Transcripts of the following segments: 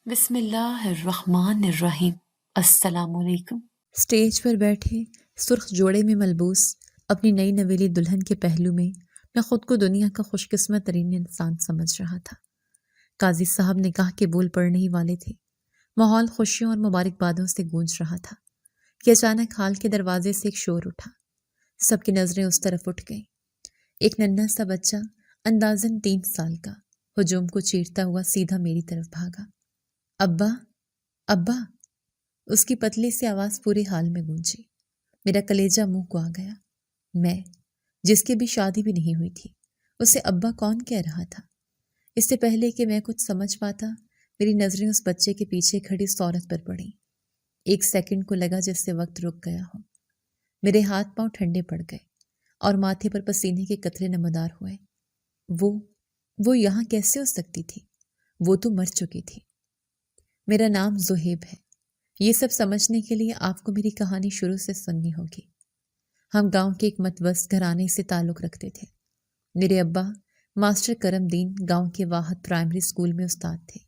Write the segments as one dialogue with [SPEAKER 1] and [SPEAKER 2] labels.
[SPEAKER 1] بسم اللہ الرحمن الرحیم۔ السلام علیکم۔
[SPEAKER 2] اسٹیج پر بیٹھے سرخ جوڑے میں ملبوس اپنی نئی نویلی دلہن کے پہلو میں خود کو دنیا کا خوش قسمت ترین انسان سمجھ رہا تھا۔ قاضی صاحب نکاح کے بول پڑنے ہی والے تھے۔ ماحول خوشیوں اور مبارکبادوں سے گونج رہا تھا کہ اچانک ہال کے دروازے سے ایک شور اٹھا۔ سب کی نظریں اس طرف اٹھ گئیں۔ ایک ننھا سا بچہ اندازاً 3 سال کا ہجوم کو چیرتا ہوا سیدھا میری طرف بھاگا۔ ابا، ابا! اس کی پتلی سی آواز پورے حال میں گونجی۔ میرا کلیجہ منہ کو آ گیا۔ میں، جس کی بھی شادی بھی نہیں ہوئی تھی، اسے ابا کون کہہ رہا تھا؟ اس سے پہلے کہ میں کچھ سمجھ پاتا، میری نظریں اس بچے کے پیچھے کھڑی اس عورت پر پڑیں۔ 1 سیکنڈ کو لگا جس سے وقت رک گیا ہو۔ میرے ہاتھ پاؤں ٹھنڈے پڑ گئے اور ماتھے پر پسینے کے قطرے نمودار ہوئے۔ وہ یہاں کیسے ہو سکتی تھی؟ وہ تو مر چکی تھی۔ میرا نام زہیب ہے۔ یہ سب سمجھنے کے لیے آپ کو میری کہانی شروع سے سننی ہوگی۔ ہم گاؤں کے ایک متوسط گھرانے سے تعلق رکھتے تھے۔ میرے ابا ماسٹر کرم دین گاؤں کے واحد پرائمری اسکول میں استاد تھے۔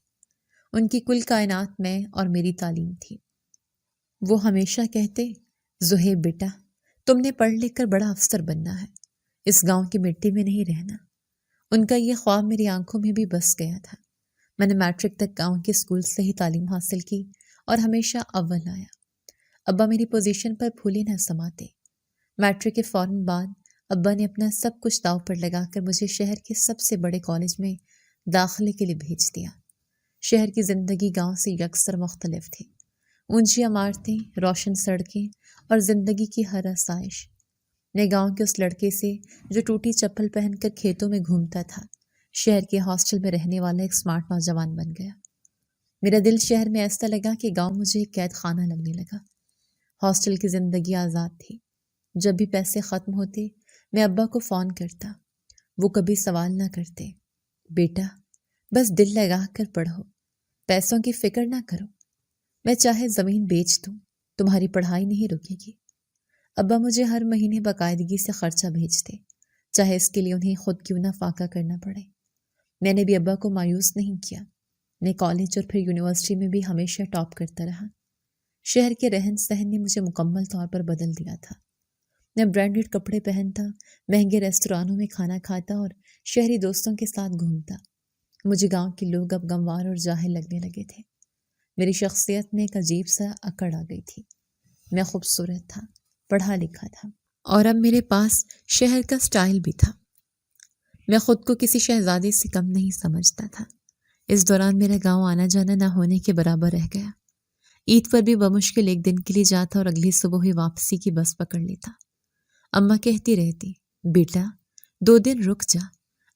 [SPEAKER 2] ان کی کل کائنات میں اور میری تعلیم تھی۔ وہ ہمیشہ کہتے، زہیب بیٹا، تم نے پڑھ لکھ کر بڑا افسر بننا ہے، اس گاؤں کی مٹی میں نہیں رہنا۔ ان کا یہ خواب میری آنکھوں میں بھی بس گیا تھا۔ میں نے میٹرک تک گاؤں کے اسکول سے ہی تعلیم حاصل کی اور ہمیشہ اول آیا۔ ابا میری پوزیشن پر پھولے نہ سماتے۔ میٹرک کے فوراً بعد ابا نے اپنا سب کچھ داؤ پر لگا کر مجھے شہر کے سب سے بڑے کالج میں داخلے کے لیے بھیج دیا۔ شہر کی زندگی گاؤں سے یکسر مختلف تھی۔ اونچی عمارتیں، روشن سڑکیں اور زندگی کی ہر آسائش۔ میں گاؤں کے اس لڑکے سے جو ٹوٹی چپل پہن کر کھیتوں میں گھومتا تھا، شہر کے ہاسٹل میں رہنے والا ایک سمارٹ نوجوان بن گیا۔ میرا دل شہر میں ایسا لگا کہ گاؤں مجھے ایک قید خانہ لگنے لگا۔ ہاسٹل کی زندگی آزاد تھی۔ جب بھی پیسے ختم ہوتے، میں ابا کو فون کرتا۔ وہ کبھی سوال نہ کرتے، بیٹا بس دل لگا کر پڑھو، پیسوں کی فکر نہ کرو، میں چاہے زمین بیچ دوں، تمہاری پڑھائی نہیں رکے گی۔ ابا مجھے ہر مہینے باقاعدگی سے خرچہ بھیجتے، چاہے اس کے لیے انہیں خود کیوں نہ فاقہ کرنا پڑے۔ میں نے بھی ابا کو مایوس نہیں کیا۔ میں کالج اور پھر یونیورسٹی میں بھی ہمیشہ ٹاپ کرتا رہا۔ شہر کے رہن سہن نے مجھے مکمل طور پر بدل دیا تھا۔ میں برانڈڈ کپڑے پہنتا، مہنگے ریستورانوں میں کھانا کھاتا اور شہری دوستوں کے ساتھ گھومتا۔ مجھے گاؤں کے لوگ اب غموار اور جاہل لگنے لگے تھے۔ میری شخصیت میں ایک عجیب سا اکڑ آ گئی تھی۔ میں خوبصورت تھا، پڑھا لکھا تھا، اور اب میرے پاس شہر کا سٹائل بھی تھا۔ میں خود کو کسی شہزادی سے کم نہیں سمجھتا تھا۔ اس دوران میرا گاؤں آنا جانا نہ ہونے کے برابر رہ گیا۔ عید پر بھی بمشکل 1 دن کے لیے جاتا اور اگلی صبح ہی واپسی کی بس پکڑ لیتا۔ اماں کہتی رہتی، بیٹا 2 دن رک جا،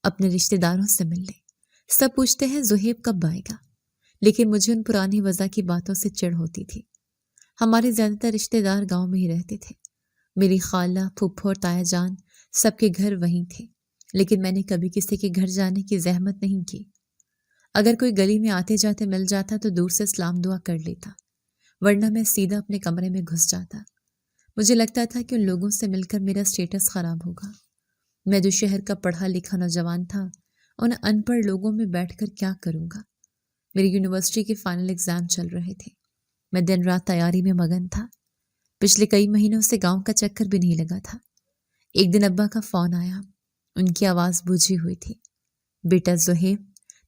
[SPEAKER 2] اپنے رشتہ داروں سے مل لے۔ سب پوچھتے ہیں زہیب کب آئے گا، لیکن مجھے ان پرانی وضع کی باتوں سے چڑ ہوتی تھی۔ ہمارے زیادہ تر رشتہ دار گاؤں میں ہی رہتے تھے۔ میری خالہ، پھپھو اور تایا جان سب کے گھر وہیں تھے، لیکن میں نے کبھی کسی کے گھر جانے کی زحمت نہیں کی۔ اگر کوئی گلی میں آتے جاتے مل جاتا تو دور سے سلام دعا کر لیتا، ورنہ میں سیدھا اپنے کمرے میں گھس جاتا۔ مجھے لگتا تھا کہ ان لوگوں سے مل کر میرا سٹیٹس خراب ہوگا۔ میں جو شہر کا پڑھا لکھا نوجوان تھا، ان ان پڑھ لوگوں میں بیٹھ کر کیا کروں گا؟ میری یونیورسٹی کے فائنل ایگزام چل رہے تھے۔ میں دن رات تیاری میں مگن تھا۔ پچھلے کئی مہینوں سے گاؤں کا چکر بھی نہیں لگا تھا۔ ایک دن ابا کا فون آیا۔ ان کی آواز بجھی ہوئی تھی، بیٹا زہیب،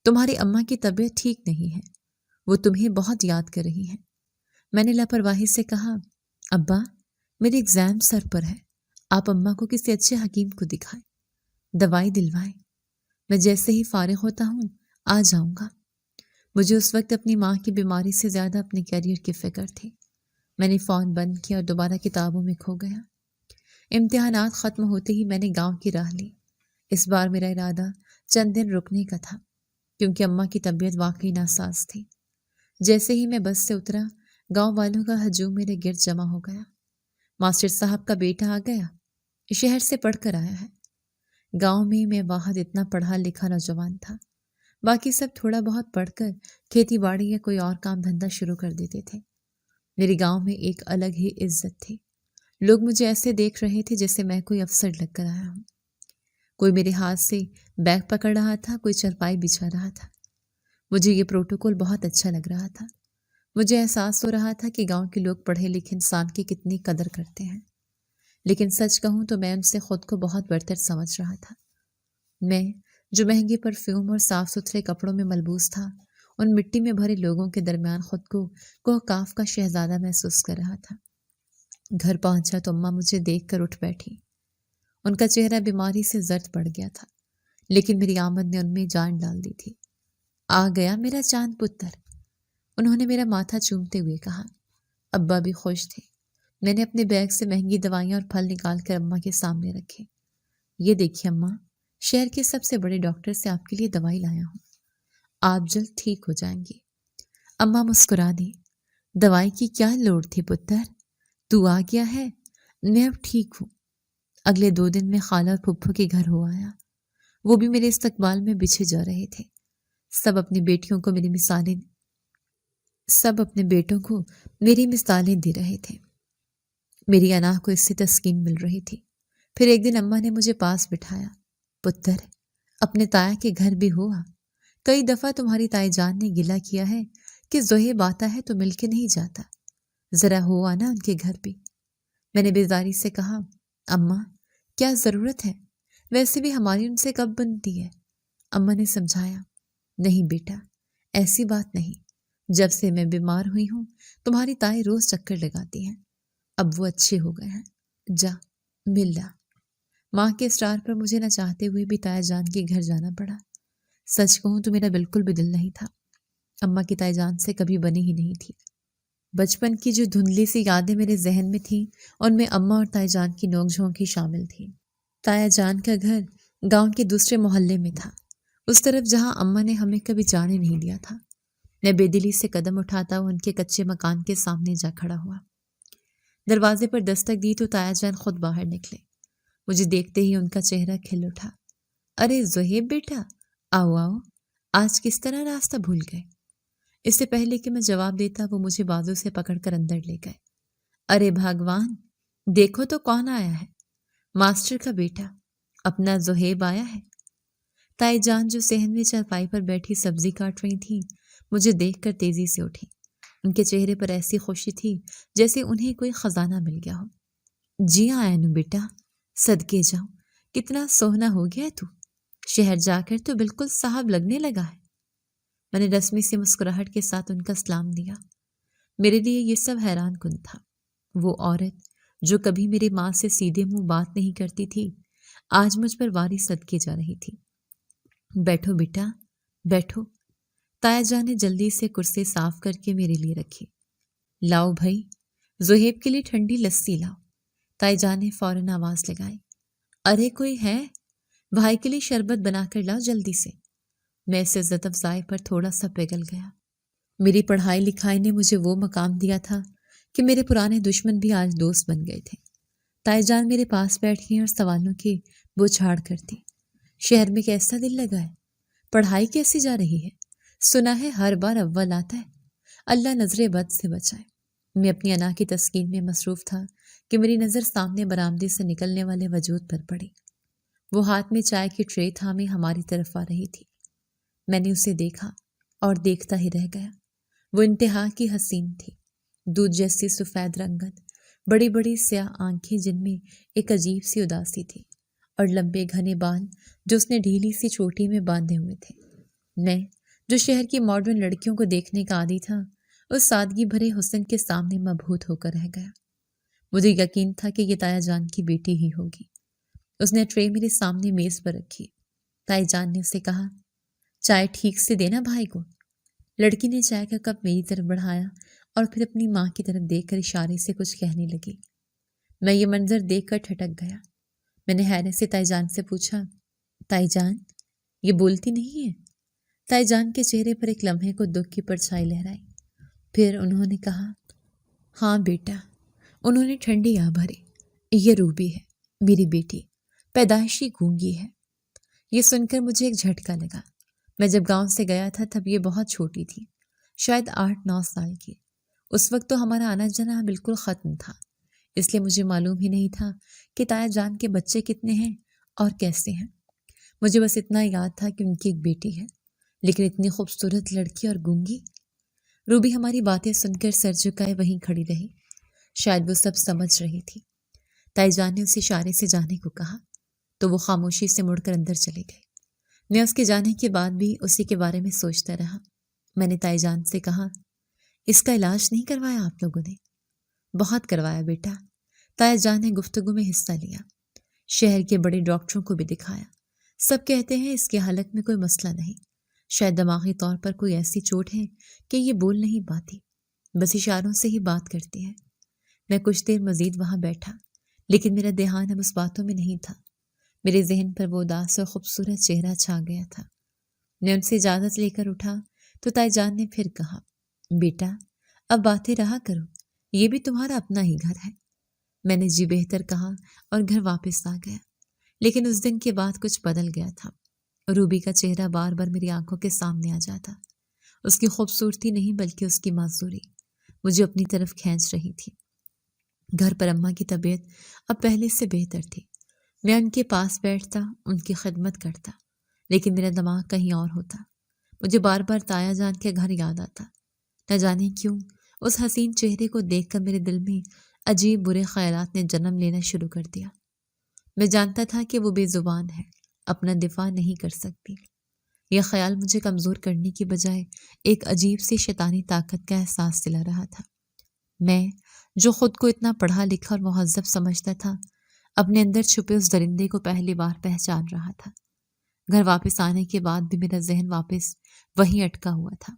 [SPEAKER 2] تمہاری اماں کی طبیعت ٹھیک نہیں ہے، وہ تمہیں بہت یاد کر رہی ہیں۔ میں نے لاپرواہی سے کہا، ابا میرے ایگزام سر پر ہے، آپ اماں کو کسی اچھے حکیم کو دکھائیں، دوائی دلوائیں، میں جیسے ہی فارغ ہوتا ہوں آ جاؤں گا۔ مجھے اس وقت اپنی ماں کی بیماری سے زیادہ اپنے کیریئر کی فکر تھی۔ میں نے فون بند کیا اور دوبارہ کتابوں میں کھو گیا۔ امتحانات ختم ہوتے ہی میں نے گاؤں کی راہ لی۔ اس بار میرا ارادہ چند دن رکنے کا تھا، کیونکہ اماں کی طبیعت واقعی ناساز تھی۔ جیسے ہی میں بس سے اترا، گاؤں والوں کا ہجوم میرے گرد جمع ہو گیا۔ ماسٹر صاحب کا بیٹا آ گیا، شہر سے پڑھ کر آیا ہے۔ گاؤں میں واحد اتنا پڑھا لکھا نوجوان تھا۔ باقی سب تھوڑا بہت پڑھ کر کھیتی باڑی یا کوئی اور کام دھندا شروع کر دیتے تھے۔ میرے گاؤں میں ایک الگ ہی عزت تھی۔ لوگ مجھے ایسے دیکھ رہے تھے جیسے میں کوئی افسر لگ کر آیا ہوں۔ کوئی میرے ہاتھ سے بیگ پکڑ رہا تھا، کوئی چرپائی بچھا رہا تھا۔ مجھے یہ پروٹوکول بہت اچھا لگ رہا تھا۔ مجھے احساس ہو رہا تھا کہ گاؤں کے لوگ پڑھے لکھے انسان کی کتنی قدر کرتے ہیں، لیکن سچ کہوں تو میں ان سے خود کو بہت برتر سمجھ رہا تھا۔ میں جو مہنگے پرفیوم اور صاف ستھرے کپڑوں میں ملبوس تھا، ان مٹی میں بھرے لوگوں کے درمیان خود کو کوہکاف کا شہزادہ محسوس کر رہا تھا۔ گھر پہنچا تو اماں مجھے دیکھ کر اٹھ بیٹھی۔ ان کا چہرہ بیماری سے زرد پڑ گیا تھا، لیکن میری آمد نے ان میں جان ڈال دی تھی۔ آ گیا میرا چاند پتر، انہوں نے میرا ماتھا چومتے ہوئے کہا۔ ابا بھی خوش تھے۔ میں نے اپنے بیگ سے مہنگی دوائیاں اور پھل نکال کر اماں کے سامنے رکھے۔ یہ دیکھیے اماں، شہر کے سب سے بڑے ڈاکٹر سے آپ کے لیے دوائی لایا ہوں، آپ جلد ٹھیک ہو جائیں گی۔ اماں مسکرا دی۔ دوائی کی کیا لوڑ تھی پتر، تو آ گیا ہے، میں اب ٹھیک ہوں۔ اگلے 2 دن میں خالہ اور پھپھو کے گھر ہو آیا۔ وہ بھی میرے استقبال میں بچھے جا رہے تھے۔ سب اپنے بیٹوں کو میری مثالیں دے رہے تھے۔ میری انا کو اس سے تسکین مل رہی تھی۔ پھر ایک دن اماں نے مجھے پاس بٹھایا۔ پتر، اپنے تایا کے گھر بھی ہوا۔ کئی دفعہ تمہاری تائی جان نے گلہ کیا ہے کہ زہیب آتا ہے تو مل کے نہیں جاتا، ذرا ہو آنا ان کے گھر بھی۔ میں نے بیزاری سے کہا، اماں کیا ضرورت ہے، ویسے بھی ہماری ان سے کب بنتی ہے۔ اماں نے سمجھایا، نہیں بیٹا، ایسی بات نہیں، جب سے میں بیمار ہوئی ہوں تمہاری تائی روز چکر لگاتی ہیں، اب وہ اچھے ہو گئے ہیں، جا مل لا۔ ماں کے اصرار پر مجھے نہ چاہتے ہوئے بھی تایا جان کے گھر جانا پڑا۔ سچ کہوں تو میرا بالکل بھی دل نہیں تھا، اماں کی تائی جان سے کبھی بنی ہی نہیں تھی۔ بچپن کی جو دھندلی سی یادیں میرے ذہن میں تھیں، ان میں اماں اور تائی جان کی نوک جھونک ہی شامل تھی۔ تایا جان کا گھر گاؤں کے دوسرے محلے میں تھا، اس طرف جہاں اماں نے ہمیں کبھی جانے نہیں دیا تھا۔ میں بے دلی سے قدم اٹھاتا ہوں ان کے کچے مکان کے سامنے جا کھڑا ہوا۔ دروازے پر دستک دی تو تایا جان خود باہر نکلے۔ مجھے دیکھتے ہی ان کا چہرہ کھل اٹھا۔ ارے زہیب بیٹا، آؤ آؤ، آج کس طرح راستہ بھول گئے؟ اس سے پہلے کہ میں جواب دیتا وہ مجھے بازو سے پکڑ کر اندر لے گئے۔ ارے بھگوان، دیکھو تو کون آیا ہے، ماسٹر کا بیٹا، اپنا زہیب آیا ہے۔ تائی جان جو صحن میں چارپائی پر بیٹھی سبزی کاٹ رہی تھی، مجھے دیکھ کر تیزی سے اٹھی۔ ان کے چہرے پر ایسی خوشی تھی جیسے انہیں کوئی خزانہ مل گیا ہو۔ جی آیا نو بیٹا، صدقے جاؤں، کتنا سوہنا ہو گیا تو، شہر جا کر تو بالکل صاحب لگنے لگا ہے۔ میں نے رسمی سے مسکراہٹ کے ساتھ ان کا سلام دیا۔ میرے لیے یہ سب حیران کن تھا۔ وہ عورت جو کبھی میری ماں سے سیدھے منہ بات نہیں کرتی تھی، آج مجھ پر واری صدقے جا رہی تھی۔ بیٹھو بیٹا، بیٹھو۔ تایا جان نے جلدی سے کرسی صاف کر کے میرے لیے رکھی۔ لاؤ بھائی، زہیب کے لیے ٹھنڈی لسی لاؤ۔ تائی جان نے فوراً آواز لگائی۔ ارے کوئی ہے، بھائی کے لیے شربت بنا کر لاؤ جلدی سے۔ میں اس عزت افزائی پر تھوڑا سا پگھل گیا۔ میری پڑھائی لکھائی نے مجھے وہ مقام دیا تھا کہ میرے پرانے دشمن بھی آج دوست بن گئے تھے۔ تائی جان میرے پاس بیٹھی اور سوالوں کی بوچھاڑ کرتی۔ شہر میں کیسا دل لگا ہے؟ پڑھائی کیسی جا رہی ہے؟ سنا ہے ہر بار اول آتا ہے، اللہ نظر بد سے بچائے۔ میں اپنی انا کی تسکین میں مصروف تھا کہ میری نظر سامنے برآمدے سے نکلنے والے وجود پر پڑی۔ وہ ہاتھ میں چائے کی ٹرے تھامے ہماری طرف آ رہی تھی۔ میں نے اسے دیکھا اور دیکھتا ہی رہ گیا۔ وہ انتہا کی حسین تھی، دودھ جیسی سفید رنگت، بڑی بڑی سیاہ آنکھیں جن میں ایک عجیب سی اداسی تھی، اور لمبے گھنے بال جو اس نے ڈھیلی سی چوٹی میں باندھے ہوئے تھے۔ میں جو شہر کی ماڈرن لڑکیوں کو دیکھنے کا عادی تھا، اس سادگی بھرے حسن کے سامنے مبہوت ہو کر رہ گیا۔ مجھے یقین تھا کہ یہ تایا جان کی بیٹی ہی ہوگی۔ اس نے ٹرے میرے سامنے میز پر رکھی۔ تائی جان نے اسے کہا، چائے ٹھیک سے دینا بھائی کو۔ لڑکی نے چائے کا کپ میری طرف بڑھایا اور پھر اپنی ماں کی طرف دیکھ کر اشارے سے کچھ کہنے لگی۔ میں یہ منظر دیکھ کر ٹھٹک گیا۔ میں نے حیرت سے تائی جان سے پوچھا، تائی جان، یہ بولتی نہیں ہے؟ تائی جان کے چہرے پر ایک لمحے کو دکھ کی پرچھائی لہرائی۔ پھر انہوں نے کہا، ہاں بیٹا، انہوں نے ٹھنڈی آہ بھری، یہ روبی ہے، میری بیٹی، پیدائشی گونگی ہے۔ یہ سن کر مجھے ایک جھٹکا لگا۔ میں جب گاؤں سے گیا تھا تب یہ بہت چھوٹی تھی، شاید 8-9 سال کی۔ اس وقت تو ہمارا آنا جانا بالکل ختم تھا، اس لیے مجھے معلوم ہی نہیں تھا کہ تایا جان کے بچے کتنے ہیں اور کیسے ہیں۔ مجھے بس اتنا یاد تھا کہ ان کی ایک بیٹی ہے، لیکن اتنی خوبصورت لڑکی اور گونگی؟ روبی ہماری باتیں سن کر سر جھکائے وہیں کھڑی رہی، شاید وہ سب سمجھ رہی تھی۔ تائی جان نے اسے اشارے سے جانے کو کہا تو وہ خاموشی سے مڑ کر اندر چلے گئے۔ میں اس کے جانے کے بعد بھی اسی کے بارے میں سوچتا رہا۔ میں نے تائی جان سے کہا، اس کا علاج نہیں کروایا آپ لوگوں نے؟ بہت کروایا بیٹا، تائی جان نے گفتگو میں حصہ لیا۔ شہر کے بڑے ڈاکٹروں کو بھی دکھایا، سب کہتے ہیں اس کی حالت میں کوئی مسئلہ نہیں، شاید دماغی طور پر کوئی ایسی چوٹ ہے کہ یہ بول نہیں پاتی، بس اشاروں سے ہی بات کرتی ہے۔ میں کچھ دیر مزید وہاں بیٹھا، لیکن میرا دھیان اب اس باتوں میں نہیں تھا۔ میرے ذہن پر وہ اداس اور خوبصورت چہرہ چھا گیا تھا۔ میں ان سے اجازت لے کر اٹھا تو تائی جان نے پھر کہا، بیٹا اب باتیں رہا کرو، یہ بھی تمہارا اپنا ہی گھر ہے۔ میں نے جی بہتر کہا اور گھر واپس آ گیا، لیکن اس دن کے بعد کچھ بدل گیا تھا۔ روبی کا چہرہ بار بار میری آنکھوں کے سامنے آ جاتا، اس کی خوبصورتی نہیں بلکہ اس کی معذوری مجھے اپنی طرف کھینچ رہی تھی۔ گھر پر اماں کی طبیعت اب پہلے سے بہتر تھی۔ میں ان کے پاس بیٹھتا، ان کی خدمت کرتا، لیکن میرا دماغ کہیں اور ہوتا۔ مجھے بار بار تایا جان کے گھر یاد آتا۔ نہ جانے کیوں اس حسین چہرے کو دیکھ کر میرے دل میں عجیب برے خیالات نے جنم لینا شروع کر دیا۔ میں جانتا تھا کہ وہ بے زبان ہے، اپنا دفاع نہیں کر سکتی۔ یہ خیال مجھے کمزور کرنے کی بجائے ایک عجیب سی شیطانی طاقت کا احساس دلا رہا تھا۔ میں جو خود کو اتنا پڑھا لکھا اور مہذب سمجھتا تھا، اپنے اندر چھپے اس درندے کو پہلی بار پہچان رہا تھا۔ گھر واپس آنے کے بعد بھی میرا ذہن واپس وہیں اٹکا ہوا تھا۔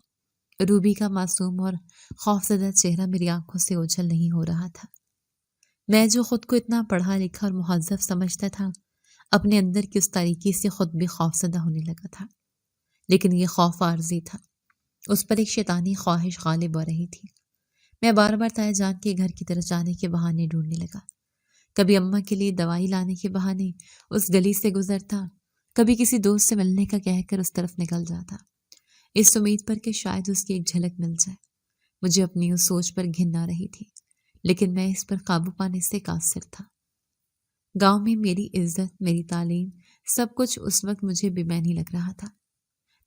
[SPEAKER 2] روبی کا معصوم اور خوفزدہ چہرہ میری آنکھوں سے اوجھل نہیں ہو رہا تھا۔ میں جو خود کو اتنا پڑھا لکھا اور مہذب سمجھتا تھا، اپنے اندر کی اس تاریکی سے خود بھی خوفزدہ ہونے لگا تھا۔ لیکن یہ خوف عارضی تھا، اس پر ایک شیطانی خواہش غالب آ رہی تھی۔ میں بار بار تایا جان کے گھر کی طرف جانے کے بہانے ڈھونڈنے لگا۔ کبھی اماں کے لیے دوائی لانے کے بہانے اس گلی سے گزرتا، کبھی کسی دوست سے ملنے کا کہہ کر اس طرف نکل جاتا، اس امید پر کہ شاید اس کی ایک جھلک مل جائے۔ مجھے اپنی اس سوچ پر گھن آ رہی تھی، لیکن میں اس پر قابو پانے سے قاصر تھا۔ گاؤں میں میری عزت، میری تعلیم، سب کچھ اس وقت مجھے بے معنی لگ رہا تھا۔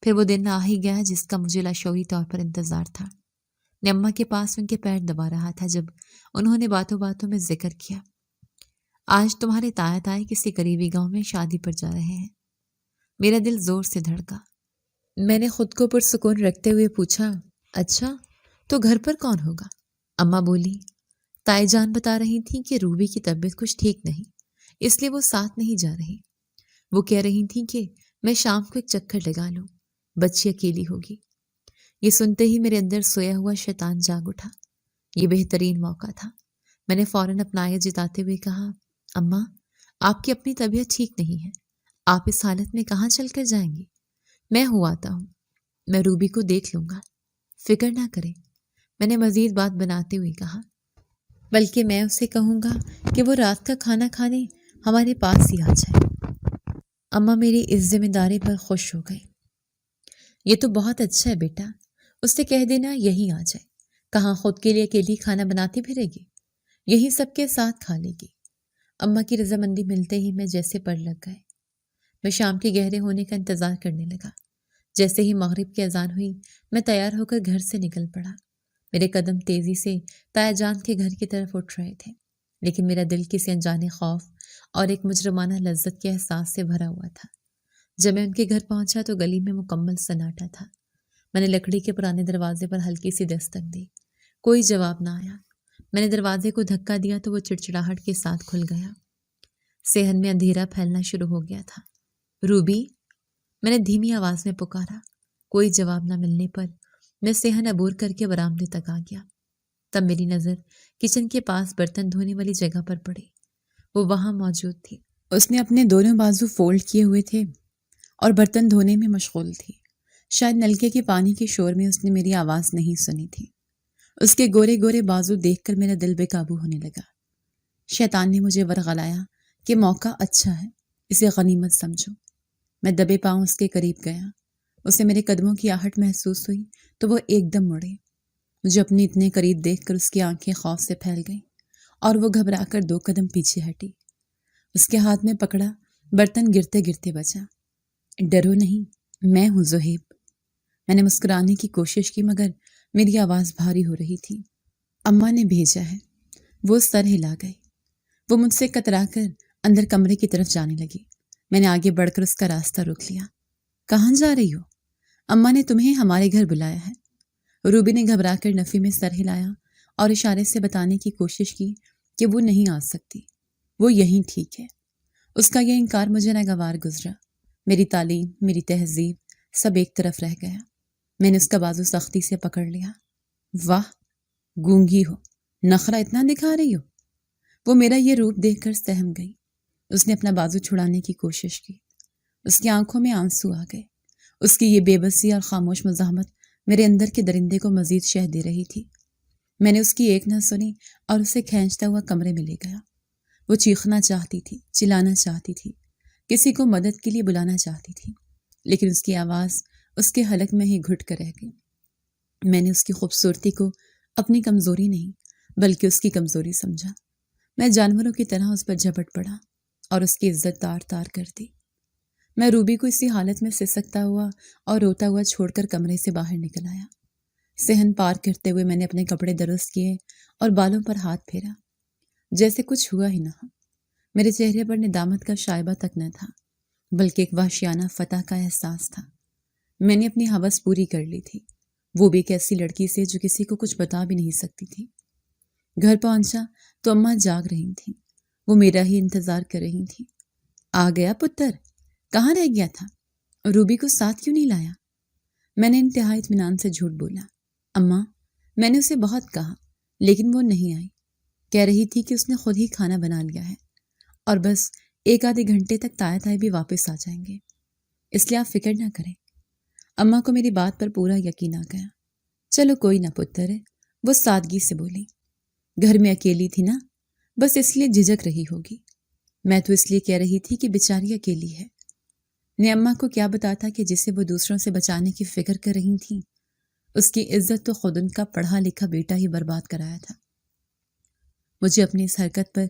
[SPEAKER 2] پھر وہ دن آ ہی گیا جس کا مجھے لاشعوری طور پر انتظار تھا۔ میں اماں کے پاس ان کے پیر دبا رہا تھا جب انہوں نے باتوں باتوں میں ذکر کیا، آج تمہارے تایا تائی کسی قریبی گاؤں میں شادی پر جا رہے ہیں۔ میرا دل زور سے دھڑکا۔ میں نے خود کو پرسکون رکھتے ہوئے پوچھا، اچھا تو گھر پر کون ہوگا؟ اماں بولی، تائی جان بتا رہی تھیں کہ روبی کی طبیعت کچھ ٹھیک نہیں، اس لیے وہ ساتھ نہیں جا رہی۔ وہ کہہ رہی تھیں کہ میں شام کو ایک چکر لگا لوں، بچی اکیلی ہوگی۔ یہ سنتے ہی میرے اندر سویا ہوا شیطان جاگ اٹھا۔ یہ بہترین موقع تھا۔ میں نے فوراً اپنا آیت جتاتے ہوئے کہا، اماں آپ کی اپنی طبیعت ٹھیک نہیں ہے، آپ اس حالت میں کہاں چل کر جائیں گی؟ میں آتا ہوں، میں روبی کو دیکھ لوں گا، فکر نہ کریں۔ میں نے مزید بات بناتے ہوئے کہا، بلکہ میں اسے کہوں گا کہ وہ رات کا کھانا کھانے ہمارے پاس ہی آ جائے۔ اماں میری اس ذمہ داری پر خوش ہو گئی۔ یہ تو بہت اچھا ہے بیٹا، اس سے کہہ دینا یہی آ جائے، کہاں خود کے لیے اکیلی کھانا بناتی پھرے گی، یہی سب کے ساتھ کھا لے گی۔ اماں کی رضامندی ملتے ہی میں جیسے پڑ لگ گئے۔ میں شام کے گہرے ہونے کا انتظار کرنے لگا۔ جیسے ہی مغرب کی اذان ہوئی، میں تیار ہو کر گھر سے نکل پڑا۔ میرے قدم تیزی سے تایا جان کے گھر کی طرف اٹھ رہے تھے، لیکن میرا دل کسی انجانے خوف اور ایک مجرمانہ لذت کے احساس سے بھرا ہوا تھا۔ جب میں ان کے گھر پہنچا تو گلی میں مکمل سناٹا تھا۔ میں نے لکڑی کے پرانے دروازے پر ہلکی سی دستک دی، کوئی جواب نہ آیا۔ میں نے دروازے کو دھکا دیا تو وہ چڑچڑاہٹ کے ساتھ کھل گیا۔ صحن میں اندھیرا پھیلنا شروع ہو گیا تھا۔ روبی، میں نے دھیمی آواز میں پکارا۔ کوئی جواب نہ ملنے پر میں صحن عبور کر کے برآمدے تک آ گیا۔ تب میری نظر کچن کے پاس برتن دھونے والی جگہ پر پڑی۔ وہ وہاں موجود تھی۔ اس نے اپنے دونوں بازو فولڈ کیے ہوئے تھے اور برتن دھونے میں مشغول تھی۔ شاید نلکے کے پانی کے شور میں اس نے میری آواز نہیں سنی تھی۔ اس کے گورے گورے بازو دیکھ کر میرا دل بے قابو ہونے لگا۔ شیطان نے مجھے ورغلایا کہ موقع اچھا ہے، اسے غنیمت سمجھو۔ میں دبے پاؤں اس کے قریب گیا۔ اسے میرے قدموں کی آہٹ محسوس ہوئی تو وہ ایک دم مڑے۔ مجھے اپنے اتنے قریب دیکھ کر اس کی آنکھیں خوف سے پھیل گئیں اور وہ گھبرا کر 2 قدم پیچھے ہٹی۔ اس کے ہاتھ میں پکڑا برتن گرتے گرتے بچا۔ ڈرو نہیں، میں ہوں زہیب۔ میں نے مسکرانے کی کوشش کی مگر میری آواز بھاری ہو رہی تھی۔ اماں نے بھیجا ہے۔ وہ سر ہلا گئی۔ وہ مجھ سے کترا کر اندر کمرے کی طرف جانے لگی۔ میں نے آگے بڑھ کر اس کا راستہ روک لیا۔ کہاں جا رہی ہو؟ اماں نے تمہیں ہمارے گھر بلایا ہے۔ روبی نے گھبرا کر نفی میں سر ہلایا اور اشارے سے بتانے کی کوشش کی کہ وہ نہیں آ سکتی، وہ یہیں ٹھیک ہے۔ اس کا یہ انکار مجھے ناگوار گزرا۔ میری تعلیم، میری تہذیب سب ایک طرف رہ گیا۔ میں نے اس کا بازو سختی سے پکڑ لیا۔ واہ، گونگی ہو، نخرہ اتنا دکھا رہی ہو؟ وہ میرا یہ روپ دیکھ کر سہم گئی۔ اس نے اپنا بازو چھڑانے کی کوشش کی۔ اس کی آنکھوں میں آنسو آ گئے۔ اس کی یہ بے بسی اور خاموش مزاحمت میرے اندر کے درندے کو مزید شہ دے رہی تھی۔ میں نے اس کی ایک نہ سنی اور اسے کھینچتا ہوا کمرے میں لے گیا۔ وہ چیخنا چاہتی تھی، چلانا چاہتی تھی، کسی کو مدد کے لیے بلانا چاہتی تھی، لیکن اس کی آواز اس کے حلق میں ہی گھٹ کر رہ گئی۔ میں نے اس کی خوبصورتی کو اپنی کمزوری نہیں بلکہ اس کی کمزوری سمجھا۔ میں جانوروں کی طرح اس پر جھپٹ پڑا اور اس کی عزت تار تار کر دی۔ میں روبی کو اسی حالت میں سسکتا ہوا اور روتا ہوا چھوڑ کر کمرے سے باہر نکل آیا۔ صحن پار کرتے ہوئے میں نے اپنے کپڑے درست کیے اور بالوں پر ہاتھ پھیرا، جیسے کچھ ہوا ہی نہ ہو۔ میرے چہرے پر ندامت کا شائبہ تک نہ تھا بلکہ ایک وحشیانہ فتح کا احساس تھا۔ میں نے اپنی ہوس پوری کر لی تھی، وہ بھی ایک ایسی لڑکی سے جو کسی کو کچھ بتا بھی نہیں سکتی تھی۔ گھر پہنچا تو اماں جاگ رہی تھیں۔ وہ میرا ہی انتظار کر رہی تھیں۔ آ گیا پتر، کہاں رہ گیا تھا؟ روبی کو ساتھ کیوں نہیں لایا؟ میں نے انتہائی اطمینان سے جھوٹ بولا۔ اماں، میں نے اسے بہت کہا لیکن وہ نہیں آئی۔ کہہ رہی تھی کہ اس نے خود ہی کھانا بنا لیا ہے اور بس ایک آدھے گھنٹے تک تائے تائے بھی واپس آ جائیں گے، اس لیے آپ فکر نہ کریں۔ اماں کو میری بات پر پورا یقین آ گیا۔ چلو کوئی نہ پتر ہے، وہ سادگی سے بولی۔ گھر میں اکیلی تھی نا، بس اس لیے جھجک رہی ہوگی۔ میں تو اس لیے کہہ رہی تھی کہ بیچاری اکیلی ہے۔ نے اماں کو کیا بتاتا کہ جسے وہ دوسروں سے بچانے کی فکر کر رہی تھیں، اس کی عزت تو خود ان کا پڑھا لکھا بیٹا ہی برباد کرایا تھا۔ مجھے اپنی اس حرکت پر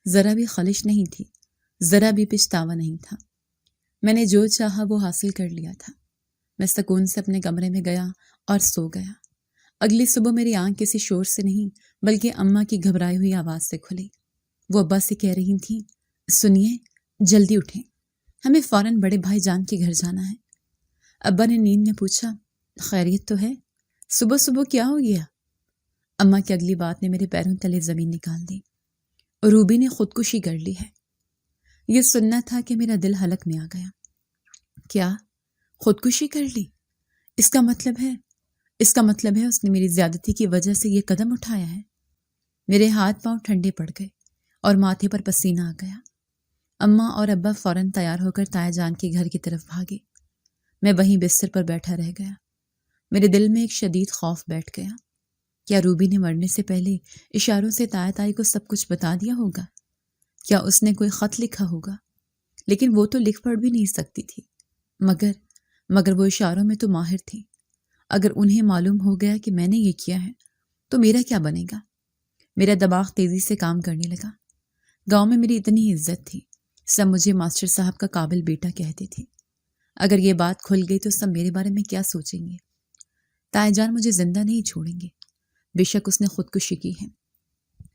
[SPEAKER 2] ذرا بھی خلش نہیں تھی، ذرا بھی پچھتاوا نہیں تھا۔ میں نے جو چاہا وہ حاصل کر لیا تھا۔ میں سکون سے اپنے کمرے میں گیا اور سو گیا۔ اگلی صبح میری آنکھ کسی شور سے نہیں بلکہ اماں کی گھبرائی ہوئی آواز سے کھلی۔ وہ ابا سے کہہ رہی تھیں، سنیے، جلدی اٹھیں، ہمیں فوراً بڑے بھائی جان کے گھر جانا ہے۔ ابا نے نیند میں پوچھا، خیریت تو ہے؟ صبح صبح کیا ہو گیا؟ اماں کی اگلی بات نے میرے پیروں تلے زمین نکال دی۔ روبی نے خودکشی کر لی ہے۔ یہ سننا تھا کہ میرا دل حلق میں آ گیا۔ کیا خودکشی کر لی؟ اس کا مطلب ہے اس نے میری زیادتی کی وجہ سے یہ قدم اٹھایا ہے۔ میرے ہاتھ پاؤں ٹھنڈے پڑ گئے اور ماتھے پر پسینہ آ گیا۔ اماں اور ابا فوراً تیار ہو کر تایا جان کے گھر کی طرف بھاگے۔ میں وہیں بستر پر بیٹھا رہ گیا۔ میرے دل میں ایک شدید خوف بیٹھ گیا۔ کیا روبی نے مرنے سے پہلے اشاروں سے تایا تائی کو سب کچھ بتا دیا ہوگا؟ کیا اس نے کوئی خط لکھا ہوگا؟ لیکن وہ تو لکھ پڑھ بھی نہیں سکتی تھی۔ مگر وہ اشاروں میں تو ماہر تھی۔ اگر انہیں معلوم ہو گیا کہ میں نے یہ کیا ہے تو میرا کیا بنے گا؟ میرا دماغ تیزی سے کام کرنے لگا۔ گاؤں میں میری اتنی عزت تھی، سب مجھے ماسٹر صاحب کا قابل بیٹا کہتے تھے۔ اگر یہ بات کھل گئی تو سب میرے بارے میں کیا سوچیں گے؟ تایا جان مجھے زندہ نہیں چھوڑیں گے۔ بے شک اس نے خودکشی کی ہے،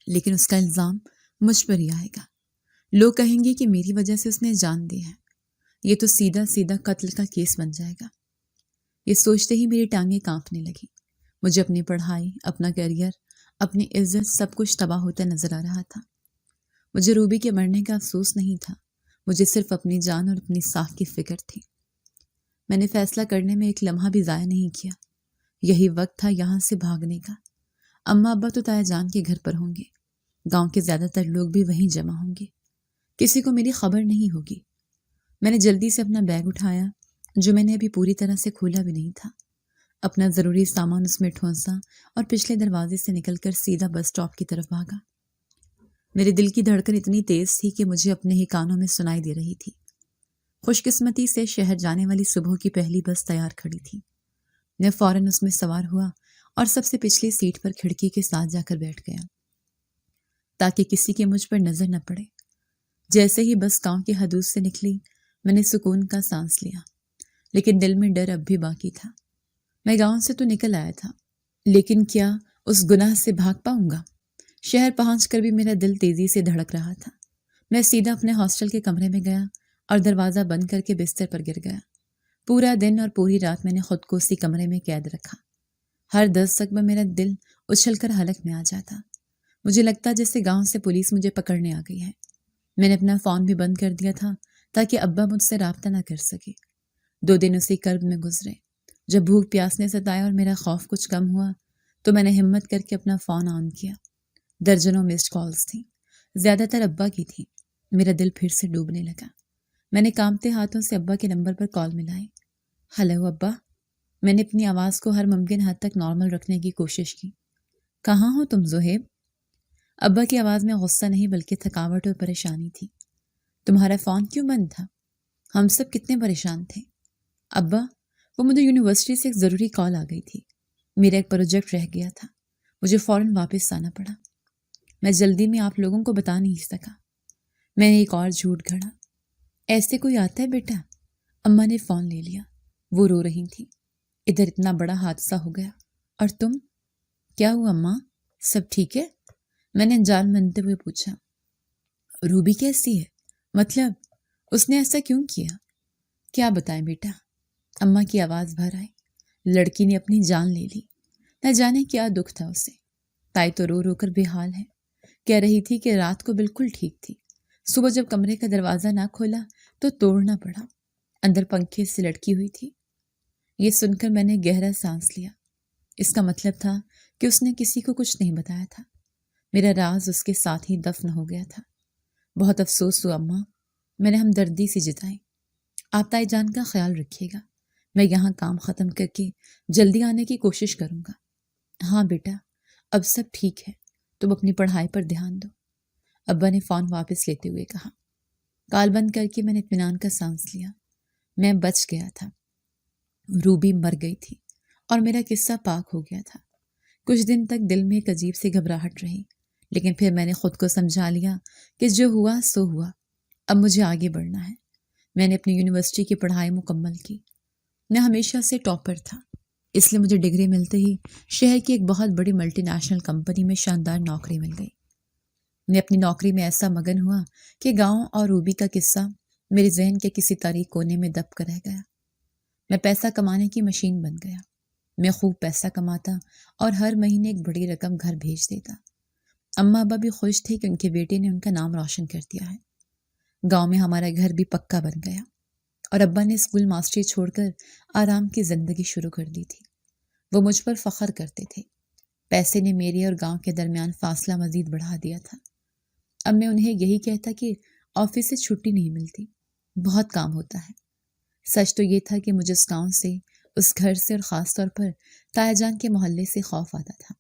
[SPEAKER 2] لیکن اس کا الزام مجھ پر ہی آئے گا۔ لوگ کہیں گے کہ میری وجہ سے اس نے جان دی ہے۔ یہ تو سیدھا سیدھا قتل کا کیس بن جائے گا۔ یہ سوچتے ہی میری ٹانگیں کانپنے لگی۔ مجھے اپنی پڑھائی، اپنا کیریئر، اپنی عزت سب کچھ تباہ ہوتا نظر آ رہا تھا۔ مجھے روبی کے مرنے کا افسوس نہیں تھا، مجھے صرف اپنی جان اور اپنی ساکھ کی فکر تھی۔ میں نے فیصلہ کرنے میں ایک لمحہ بھی ضائع نہیں کیا۔ یہی وقت تھا یہاں سے بھاگنے کا۔ اماں ابا تو تایا جان کے گھر پر ہوں گے، گاؤں کے زیادہ تر لوگ بھی وہیں جمع ہوں گے، کسی کو میری خبر نہیں ہوگی۔ میں نے جلدی سے اپنا بیگ اٹھایا جو میں نے ابھی پوری طرح سے کھولا بھی نہیں تھا، اپنا ضروری سامان اس میں ٹھونسا اور پچھلے دروازے سے نکل کر سیدھا بس اسٹاپ کی طرف بھاگا۔ میرے دل کی دھڑکن اتنی تیز تھی کہ مجھے اپنے ہی کانوں میں سنائی دے رہی تھی۔ خوش قسمتی سے شہر جانے والی صبح کی پہلی بس تیار کھڑی تھی۔ میں فوراً اس میں سوار ہوا اور سب سے پچھلی سیٹ پر کھڑکی کے ساتھ جا کر بیٹھ گیا تاکہ کسی کی مجھ پر نظر نہ پڑے۔ جیسے ہی بس گاؤں کی حدود سے نکلی، میں نے سکون کا سانس لیا، لیکن دل میں ڈر اب بھی باقی تھا۔ میں گاؤں سے تو نکل آیا تھا، لیکن کیا اس گناہ سے بھاگ پاؤں گا؟ شہر پہنچ کر بھی میرا دل تیزی سے دھڑک رہا تھا۔ میں سیدھا اپنے ہاسٹل کے کمرے میں گیا اور دروازہ بند کر کے بستر پر گر گیا۔ پورا دن اور پوری رات میں نے خود کو اسی کمرے میں قید رکھا۔ ہر 10 دقیقے میں میرا دل اچھل کر حلق میں آ جاتا۔ مجھے لگتا جیسے گاؤں سے پولیس مجھے پکڑنے آ گئی ہے۔ میں نے اپنا فون بھی بند کر دیا تھا تاکہ ابا مجھ سے رابطہ نہ کر سکے۔ 2 دن اسی کرب میں گزرے۔ جب بھوک پیاس نے ستایا اور میرا خوف کچھ کم ہوا تو میں نے ہمت کر کے اپنا فون آن کیا۔ درجنوں مسڈ کالز تھیں، زیادہ تر ابا کی تھیں۔ میرا دل پھر سے ڈوبنے لگا۔ میں نے کانپتے ہاتھوں سے ابا کے نمبر پر کال ملائی۔ ہیلو ابا۔ میں نے اپنی آواز کو ہر ممکن حد تک نارمل رکھنے کی کوشش کی۔ کہاں ہو تم زہیب؟ ابا کی آواز میں غصہ نہیں بلکہ تھکاوٹ اور پریشانی تھی۔ تمہارا فون کیوں بند تھا؟ ہم سب کتنے پریشان تھے۔ ابا، وہ مجھے یونیورسٹی سے ایک ضروری کال آ گئی تھی۔ میرا ایک پروجیکٹ رہ گیا تھا، مجھے فوراً واپس آنا پڑا۔ میں جلدی میں آپ لوگوں کو بتا نہیں سکا۔ میں نے ایک اور جھوٹ گھڑا۔ ایسے کوئی آتا ہے بیٹا؟ اماں نے فون لے لیا، وہ رو رہی تھیں۔ ادھر اتنا بڑا حادثہ ہو گیا اور تم؟ کیا ہوا اماں؟ سب ٹھیک ہے؟ میں نے انجان بنتے ہوئے پوچھا۔ روبی کیسی ہے؟ مطلب اس نے ایسا کیوں کیا؟ کیا بتائیں بیٹا؟ اماں کی آواز بھر آئی۔ لڑکی نے اپنی جان لے لی، نہ جانے کیا دکھ تھا اسے۔ تائی تو رو رو کر بے حال ہے، کہہ رہی تھی کہ رات کو بالکل ٹھیک تھی، صبح جب کمرے کا دروازہ نہ کھولا تو توڑنا پڑا، اندر پنکھے سے لٹکی ہوئی تھی۔ یہ سن کر میں نے گہرا سانس لیا۔ اس کا مطلب تھا کہ اس نے کسی کو کچھ نہیں بتایا تھا۔ میرا راز اس کے ساتھ ہی دفن ہو گیا تھا۔ بہت افسوس ہوا اماں، میں نے ہمدردی سے جتائی۔ آپ تائی جان کا خیال رکھیے گا، میں یہاں کام ختم کر کے جلدی آنے کی کوشش کروں گا۔ ہاں بیٹا، اب سب ٹھیک ہے، تم اپنی پڑھائی پر دھیان دو، ابا نے فون واپس لیتے ہوئے کہا۔ کال بند کر کے میں نے اطمینان کا سانس لیا۔ میں بچ گیا تھا۔ روبی مر گئی تھی اور میرا قصہ پاک ہو گیا تھا۔ کچھ دن تک دل میں ایک عجیب سی گھبراہٹ رہی، لیکن پھر میں نے خود کو سمجھا لیا کہ جو ہوا سو ہوا، اب مجھے آگے بڑھنا ہے۔ میں نے اپنی یونیورسٹی کی پڑھائی مکمل کی۔ میں ہمیشہ سے ٹاپر تھا، اس لیے مجھے ڈگری ملتے ہی شہر کی ایک بہت بڑی ملٹی نیشنل کمپنی میں شاندار نوکری مل گئی۔ میں اپنی نوکری میں ایسا مگن ہوا کہ گاؤں اور روبی کا قصہ میرے ذہن کے کسی تاریک کونے میں دب کر رہ گیا۔ میں پیسہ کمانے کی مشین بن گیا۔ میں خوب پیسہ کماتا اور ہر مہینے ایک بڑی رقم گھر بھیج دیتا۔ اماں ابا بھی خوش تھے کہ ان کے بیٹے نے ان کا نام روشن کر دیا ہے۔ گاؤں میں ہمارا گھر بھی پکا بن گیا اور ابا نے اسکول ماسٹری چھوڑ کر آرام کی زندگی شروع کر دی تھی۔ وہ مجھ پر فخر کرتے تھے۔ پیسے نے میرے اور گاؤں کے درمیان فاصلہ مزید بڑھا دیا تھا۔ اب میں انہیں یہی کہتا کہ آفس سے چھٹی نہیں ملتی، بہت کام ہوتا ہے۔ سچ تو یہ تھا کہ مجھے اس گاؤں سے، اس گھر سے اور خاص طور پر تایا جان کے محلے سے خوف آتا تھا۔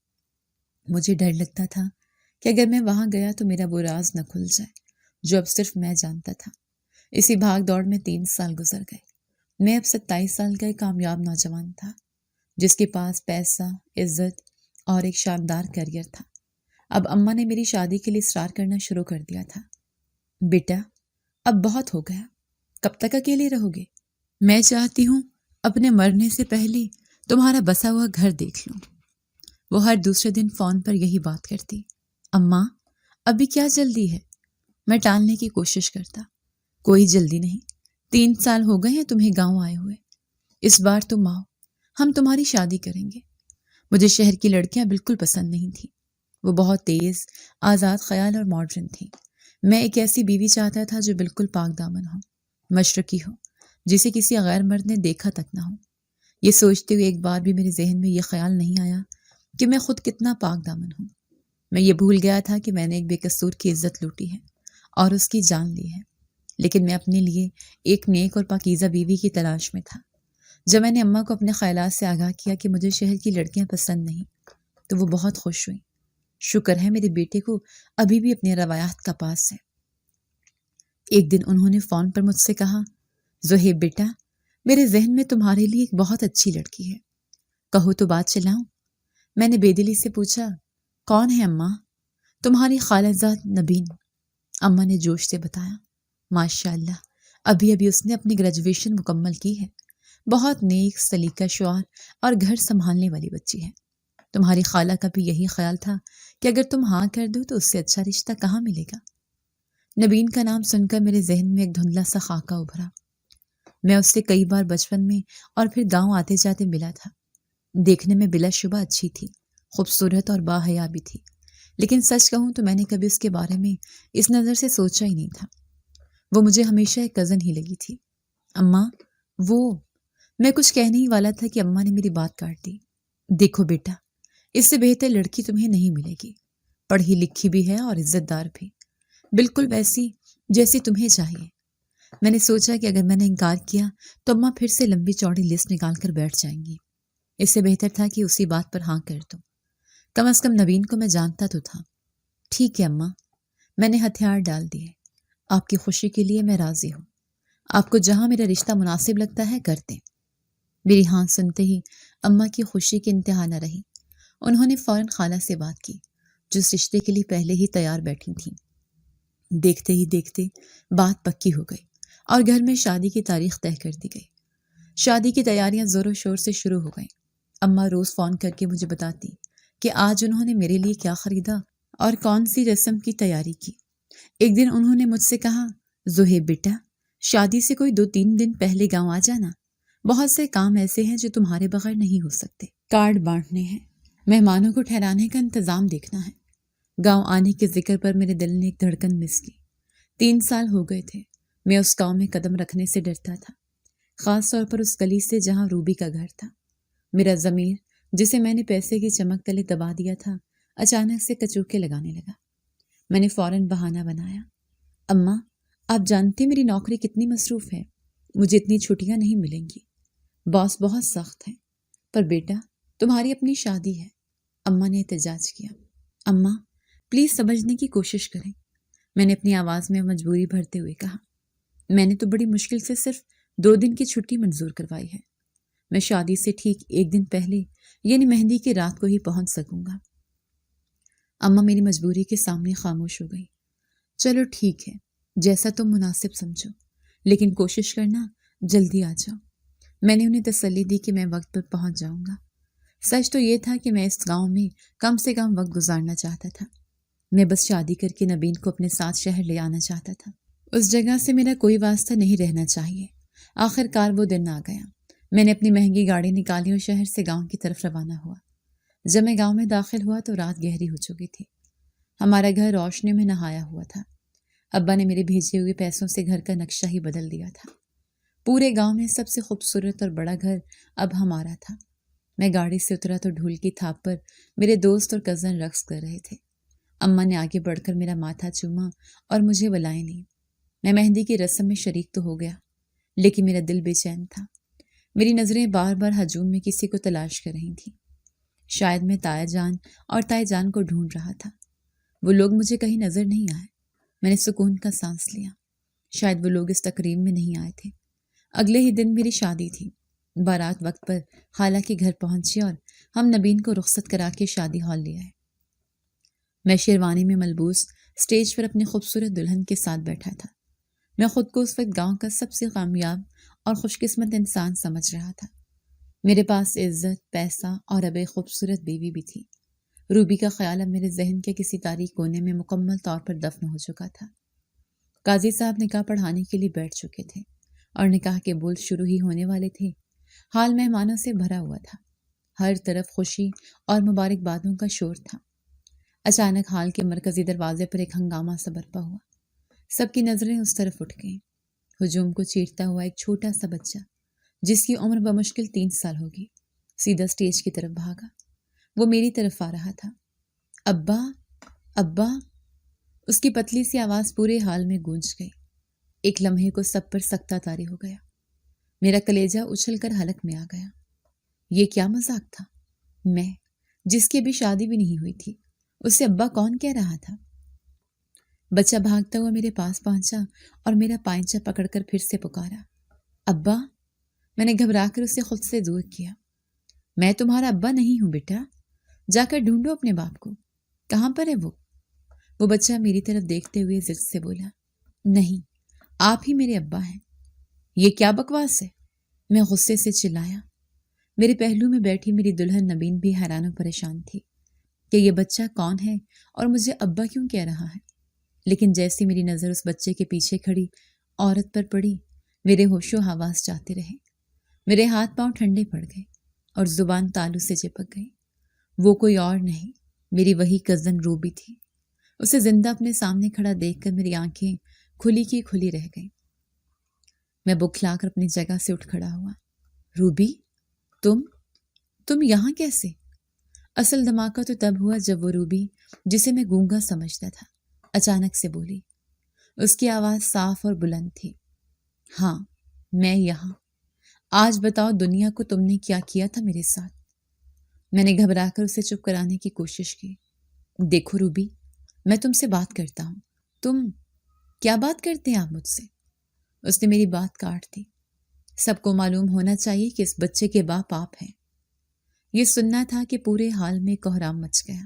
[SPEAKER 2] مجھے ڈر لگتا تھا کہ اگر میں وہاں گیا تو میرا وہ راز نہ کھل جائے جو اب صرف میں جانتا تھا۔ اسی بھاگ دوڑ میں 3 سال گزر گئے۔ میں اب 27 سال کا ایک کامیاب نوجوان تھا جس کے پاس پیسہ، عزت اور ایک شاندار کیریئر تھا۔ اب اماں نے میری شادی کے لیے اصرار کرنا شروع کر دیا تھا۔ بیٹا، اب بہت ہو گیا، کب تک اکیلے رہو گے؟ میں چاہتی ہوں اپنے مرنے سے پہلے تمہارا بسا ہوا گھر دیکھ لوں۔ وہ ہر دوسرے دن فون پر یہی بات کرتی۔ اماں، ابھی کیا جلدی ہے؟ میں ٹالنے کی کوشش کرتا۔ کوئی جلدی نہیں، 3 سال ہو گئے ہیں تمہیں گاؤں آئے ہوئے۔ اس بار تم آؤ، ہم تمہاری شادی کریں گے۔ مجھے شہر کی لڑکیاں بالکل پسند نہیں تھیں۔ وہ بہت تیز، آزاد خیال اور ماڈرن تھیں۔ میں ایک ایسی بیوی چاہتا تھا جو بالکل پاک دامن ہو، مشرقی ہو، جسے کسی غیر مرد نے دیکھا تک نہ ہو۔ یہ سوچتے ہوئے ایک بار بھی میرے ذہن میں یہ خیال نہیں آیا کہ میں خود کتنا پاک دامن ہوں۔ میں یہ بھول گیا تھا کہ میں نے ایک بے قصور کی عزت لوٹی ہے اور اس کی جان لی ہے، لیکن میں اپنے لیے ایک نیک اور پاکیزہ بیوی کی تلاش میں تھا۔ جب میں نے اماں کو اپنے خیالات سے آگاہ کیا کہ مجھے شہر کی لڑکیاں پسند نہیں تو وہ بہت خوش ہوئی۔ شکر ہے میرے بیٹے کو ابھی بھی اپنے روایات کا پاس ہے۔ ایک دن انہوں نے فون پر مجھ سے کہا، زہیب بیٹا، میرے ذہن میں تمہارے لیے ایک بہت اچھی لڑکی ہے، کہو تو بات چلاؤں؟ میں نے بے دلی سے پوچھا، کون ہے اماں؟ تمہاری خالہ زاد نبین، اماں نے جوش سے بتایا۔ ماشاء اللہ، ابھی اس نے اپنی گریجویشن مکمل کی ہے، بہت نیک سلیقہ شعار اور گھر سنبھالنے والی بچی ہے۔ تمہاری خالہ کا بھی یہی خیال تھا کہ اگر تم ہاں کر دو تو اس سے اچھا رشتہ کہاں ملے گا۔ نبین کا نام سن کر میرے ذہن میں ایک دھندلا سا خاکہ ابھرا۔ میں اس سے کئی بار بچپن میں اور پھر گاؤں آتے جاتے ملا تھا۔ دیکھنے میں بلا شبہ اچھی تھی، خوبصورت اور باحیا بھی تھی، لیکن سچ کہوں تو میں نے کبھی اس کے بارے میں اس نظر سے سوچا ہی نہیں تھا۔ وہ مجھے ہمیشہ ایک کزن ہی لگی تھی۔ اماں، وہ میں کچھ کہنے ہی والا تھا کہ اماں نے میری بات کاٹ دی۔ دیکھو بیٹا، اس سے بہتر لڑکی تمہیں نہیں ملے گی، پڑھی لکھی بھی ہے اور عزت دار بھی، بالکل ویسی جیسی تمہیں چاہیے۔ میں نے سوچا کہ اگر میں نے انکار کیا تو اماں پھر سے لمبی چوڑی لسٹ نکال کر بیٹھ جائیں گی۔ اس سے بہتر تھا کہ اسی بات پر ہاں کر دوں، کم از کم نوین کو میں جانتا تو تھا۔ ٹھیک ہے اماں، میں نے ہتھیار ڈال دیے، آپ کی خوشی کے لیے میں راضی ہوں، آپ کو جہاں میرا رشتہ مناسب لگتا ہے کر دیں۔ میری ہاں سنتے ہی اماں کی خوشی کی انتہا نہ رہی۔ انہوں نے فوراً خالہ سے بات کی، جو اس رشتے کے لیے پہلے ہی تیار بیٹھی تھیں۔ دیکھتے ہی دیکھتے بات پکی ہو گئی اور گھر میں شادی کی تاریخ طے کر دی گئی۔ شادی کی تیاریاں زور و شور سے شروع ہو گئیں۔ اماں روز فون کر کے مجھے بتاتی کہ آج انہوں نے میرے لیے کیا خریدا اور کون سی رسم کی تیاری کی۔ ایک دن انہوں نے مجھ سے کہا، زہیب بیٹا، شادی سے کوئی 2-3 دن پہلے گاؤں آ جانا، بہت سے کام ایسے ہیں جو تمہارے بغیر نہیں ہو سکتے۔ کارڈ بانٹنے ہیں، مہمانوں کو ٹھہرانے کا انتظام دیکھنا ہے۔ گاؤں آنے کے ذکر پر میرے دل نے ایک دھڑکن مس کی۔ 3 سال ہو گئے تھے میں اس گاؤں میں قدم رکھنے سے ڈرتا تھا، خاص طور پر اس گلی سے جہاں روبی کا گھر تھا۔ میرا ضمیر، جسے میں نے پیسے کی چمک تلے دبا دیا تھا، اچانک سے کچوکے لگانے لگا۔ میں نے فوراً بہانہ بنایا، اماں، آپ جانتی میری نوکری کتنی مصروف ہے، مجھے اتنی چھٹیاں نہیں ملیں گی، باس بہت سخت ہے، پر بیٹا تمہاری اپنی شادی ہے۔ اماں نے احتجاج کیا۔ اماں پلیز سمجھنے کی کوشش کریں، میں نے اپنی آواز میں مجبوری بھرتے ہوئے کہا۔ میں نے تو بڑی مشکل سے صرف 2 دن کی چھٹی منظور کروائی ہے، میں شادی سے ٹھیک 1 دن پہلے یعنی مہندی کی رات کو ہی پہنچ سکوں گا۔ اماں میری مجبوری کے سامنے خاموش ہو گئی۔ چلو ٹھیک ہے، جیسا تم مناسب سمجھو، لیکن کوشش کرنا جلدی آ جاؤ۔ میں نے انہیں تسلی دی کہ میں وقت پر پہنچ جاؤں گا۔ سچ تو یہ تھا کہ میں اس گاؤں میں کم سے کم وقت گزارنا چاہتا تھا۔ میں بس شادی کر کے نبین کو اپنے ساتھ شہر لے آنا چاہتا تھا۔ اس جگہ سے میرا کوئی واسطہ نہیں رہنا چاہیے۔ آخر کار وہ دن آ گیا۔ میں نے اپنی مہنگی گاڑی نکالی اور شہر سے گاؤں کی طرف روانہ ہوا۔ جب میں گاؤں میں داخل ہوا تو رات گہری ہو چکی تھی۔ ہمارا گھر روشنی میں نہایا ہوا تھا۔ ابا نے میرے بھیجے ہوئے پیسوں سے گھر کا نقشہ ہی بدل دیا تھا۔ پورے گاؤں میں سب سے خوبصورت اور بڑا گھر اب ہمارا تھا۔ میں گاڑی سے اترا تو ڈھول کی تھاپ پر میرے دوست اور کزن رقص کر رہے تھے۔ اماں نے آگے بڑھ کر میرا ماتھا چوما اور مجھے بلائیں لی۔ میں مہندی کی رسم میں شریک تو ہو گیا، لیکن میرا دل بے چین تھا۔ میری نظریں بار بار ہجوم میں کسی کو تلاش کر رہی تھیں۔ شاید میں تایا جان اور تائی جان کو ڈھونڈ رہا تھا۔ وہ لوگ مجھے کہیں نظر نہیں آئے۔ میں نے سکون کا سانس لیا۔ شاید وہ لوگ اس تقریب میں نہیں آئے تھے۔ اگلے ہی دن میری شادی تھی۔ بارات وقت پر خالہ کے گھر پہنچی اور ہم نبین کو رخصت کرا کے شادی ہال لے آئے۔ میں شیروانی میں ملبوس اسٹیج پر اپنی خوبصورت دلہن کے ساتھ بیٹھا تھا۔ میں خود کو اس وقت گاؤں کا سب سے کامیاب اور خوش قسمت انسان سمجھ رہا تھا۔ میرے پاس عزت، پیسہ اور اب ایک خوبصورت بیوی بھی تھی۔ روبی کا خیال اب میرے ذہن کے کسی تاریک کونے میں مکمل طور پر دفن ہو چکا تھا۔ قاضی صاحب نکاح پڑھانے کے لیے بیٹھ چکے تھے اور نکاح کے بول شروع ہی ہونے والے تھے۔ حال مہمانوں سے بھرا ہوا تھا۔ ہر طرف خوشی اور مبارکبادوں کا شور تھا۔ اچانک حال کے مرکزی دروازے پر ایک ہنگامہ سا برپا ہوا۔ سب کی نظریں اس طرف اٹھ گئیں۔ ہجوم کو چیرتا ہوا ایک چھوٹا سا بچہ، جس کی عمر بمشکل 3 سال ہوگی، سیدھا اسٹیج کی طرف بھاگا۔ وہ میری طرف آ رہا تھا۔ ابا، ابا! اس کی پتلی سی آواز پورے حال میں گونج گئی۔ ایک لمحے کو سب پر سکتہ طاری ہو گیا۔ میرا کلیجہ اچھل کر حلق میں آ گیا۔ یہ کیا مذاق تھا؟ میں، جس کی ابھی شادی بھی نہیں ہوئی تھی، اسے ابا کون کہہ رہا تھا؟ بچہ بھاگتا ہوا میرے پاس پہنچا اور میرا پائنچہ پکڑ کر پھر سے پکارا، ابا! میں نے گھبرا کر اسے خود سے دور کیا۔ میں تمہارا ابا نہیں ہوں بیٹا، جا کر ڈھونڈو اپنے باپ کو، کہاں پر ہے وہ؟ وہ بچہ میری طرف دیکھتے ہوئے ضد سے بولا، نہیں، آپ ہی میرے ابا ہیں۔ یہ کیا بکواس ہے؟ میں غصے سے چلایا۔ میرے پہلو میں بیٹھی میری دلہن نبین بھی حیران و پریشان تھی کہ یہ بچہ کون ہے اور مجھے ابا کیوں کہہ رہا ہے۔ لیکن جیسی میری نظر اس بچے کے پیچھے کھڑی عورت پر پڑی، میرے ہوش و حواس جاتے رہے، میرے ہاتھ پاؤں ٹھنڈے پڑ گئے اور زبان تالو سے چپک گئی۔ وہ کوئی اور نہیں، میری وہی کزن روبی تھی۔ اسے زندہ اپنے سامنے کھڑا دیکھ کر میری آنکھیں کھلی کی کھلی رہ گئیں۔ میں بکھلا کر اپنی جگہ سے اٹھ کھڑا ہوا۔ روبی، تم یہاں کیسے؟ اصل دھماکہ تو تب ہوا جب وہ روبی، جسے میں گونگا سمجھتا تھا، اچانک سے بولی۔ اس کی آواز صاف اور بلند تھی۔ ہاں، میں یہاں۔ آج بتاؤ دنیا کو تم نے کیا کیا تھا میرے ساتھ؟ میں نے گھبرا کر اسے چپ کرانے کی کوشش کی۔ دیکھو روبی، میں تم سے بات کرتا ہوں۔ تم کیا بات کرتے ہیں آپ مجھ سے؟ اس نے میری بات کاٹ دی۔ سب کو معلوم ہونا چاہیے کہ اس بچے کے باپ آپ ہیں۔ یہ سننا تھا کہ پورے حال میں کوہرام مچ گیا۔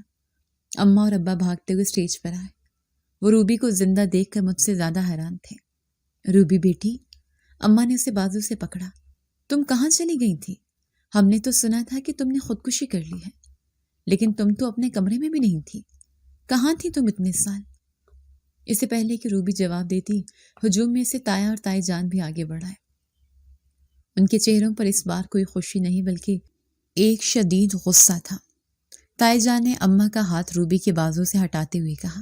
[SPEAKER 2] اماں اور ابا بھاگتے ہوئے اسٹیج پر آئے۔ وہ روبی کو زندہ دیکھ کر مجھ سے زیادہ حیران تھے۔ روبی بیٹی، اماں نے اسے بازو سے پکڑا۔ تم کہاں چلی گئی تھی؟ ہم نے تو سنا تھا کہ تم نے خودکشی کر لی ہے، لیکن تم تو اپنے کمرے میں بھی نہیں تھی۔ کہاں تھی تم اتنے سال؟ اس سے پہلے کہ روبی جواب دیتی، ہجوم میں سے تایا اور تائی جان بھی آگے بڑھائے۔ ان کے چہروں پر اس بار کوئی خوشی نہیں بلکہ ایک شدید غصہ تھا۔ تائی جان نے اماں کا ہاتھ روبی کے بازو سے ہٹاتے ہوئے کہا،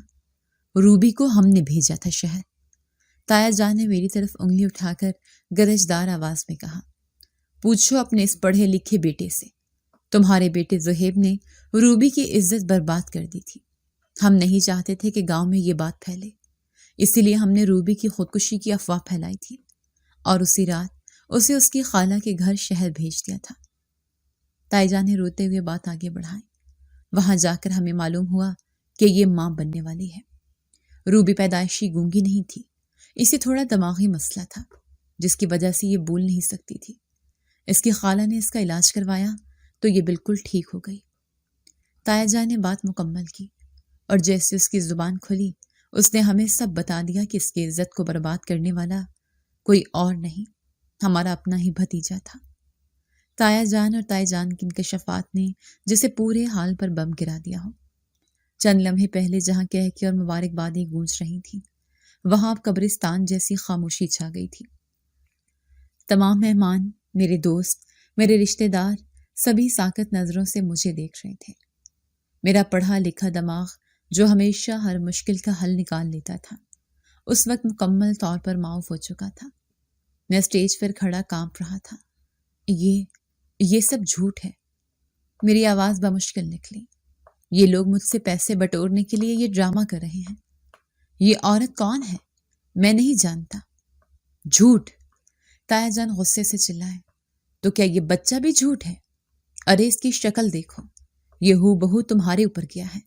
[SPEAKER 2] روبی کو ہم نے بھیجا تھا شہر۔ تایا جان نے میری طرف انگلی اٹھا کر گرجدار آواز میں کہا، پوچھو اپنے اس پڑھے لکھے بیٹے سے۔ تمہارے بیٹے زہیب نے روبی کی عزت برباد کر دی تھی۔ ہم نہیں چاہتے تھے کہ گاؤں میں یہ بات پھیلے، اسی لیے ہم نے روبی کی خودکشی کی افواہ پھیلائی تھی اور اسی رات اسے اس کی خالہ کے گھر شہر بھیج دیا تھا۔ تائی جان نے روتے ہوئے بات آگے بڑھائی۔ وہاں جا کر ہمیں معلوم ہوا کہ یہ ماں بننے والی ہے۔ روبی پیدائشی گونگی نہیں تھی، اسے تھوڑا دماغی مسئلہ تھا جس کی وجہ سے یہ بول نہیں سکتی تھی۔ اس کی خالہ نے اس کا علاج کروایا تو یہ بالکل ٹھیک ہو گئی۔ تایا جان نے بات مکمل کی اور جیسے اس کی زبان کھلی، اس نے ہمیں سب بتا دیا کہ اس کی عزت کو برباد کرنے والا کوئی اور نہیں، ہمارا اپنا ہی بھتیجا تھا۔ تایا جان اور تائی جان کی انکشافات نے جسے پورے حال پر بم گرا دیا ہو۔ چند لمحے پہلے جہاں کہہ کے اور مبارکبادیں گونج رہی تھیں، وہاں اب قبرستان جیسی خاموشی چھا گئی تھی۔ تمام مہمان، میرے دوست، میرے رشتہ دار، سبھی ساکت نظروں سے مجھے دیکھ رہے تھے۔ میرا پڑھا لکھا دماغ جو ہمیشہ ہر مشکل کا حل نکال لیتا تھا، اس وقت مکمل طور پر معاف ہو چکا تھا۔ میں اسٹیج پر کھڑا کانپ رہا تھا۔ یہ سب جھوٹ ہے۔ میری آواز بمشکل نکلی۔ یہ لوگ مجھ سے پیسے بٹورنے کے لیے یہ ڈرامہ کر رہے ہیں۔ یہ عورت کون ہے؟ میں نہیں جانتا۔ جھوٹ! تایا جان غصے سے چلائے۔ تو کیا یہ بچہ بھی جھوٹ ہے؟ ارے اس کی شکل دیکھو، یہ ہو بہو تمہارے اوپر کیا ہے۔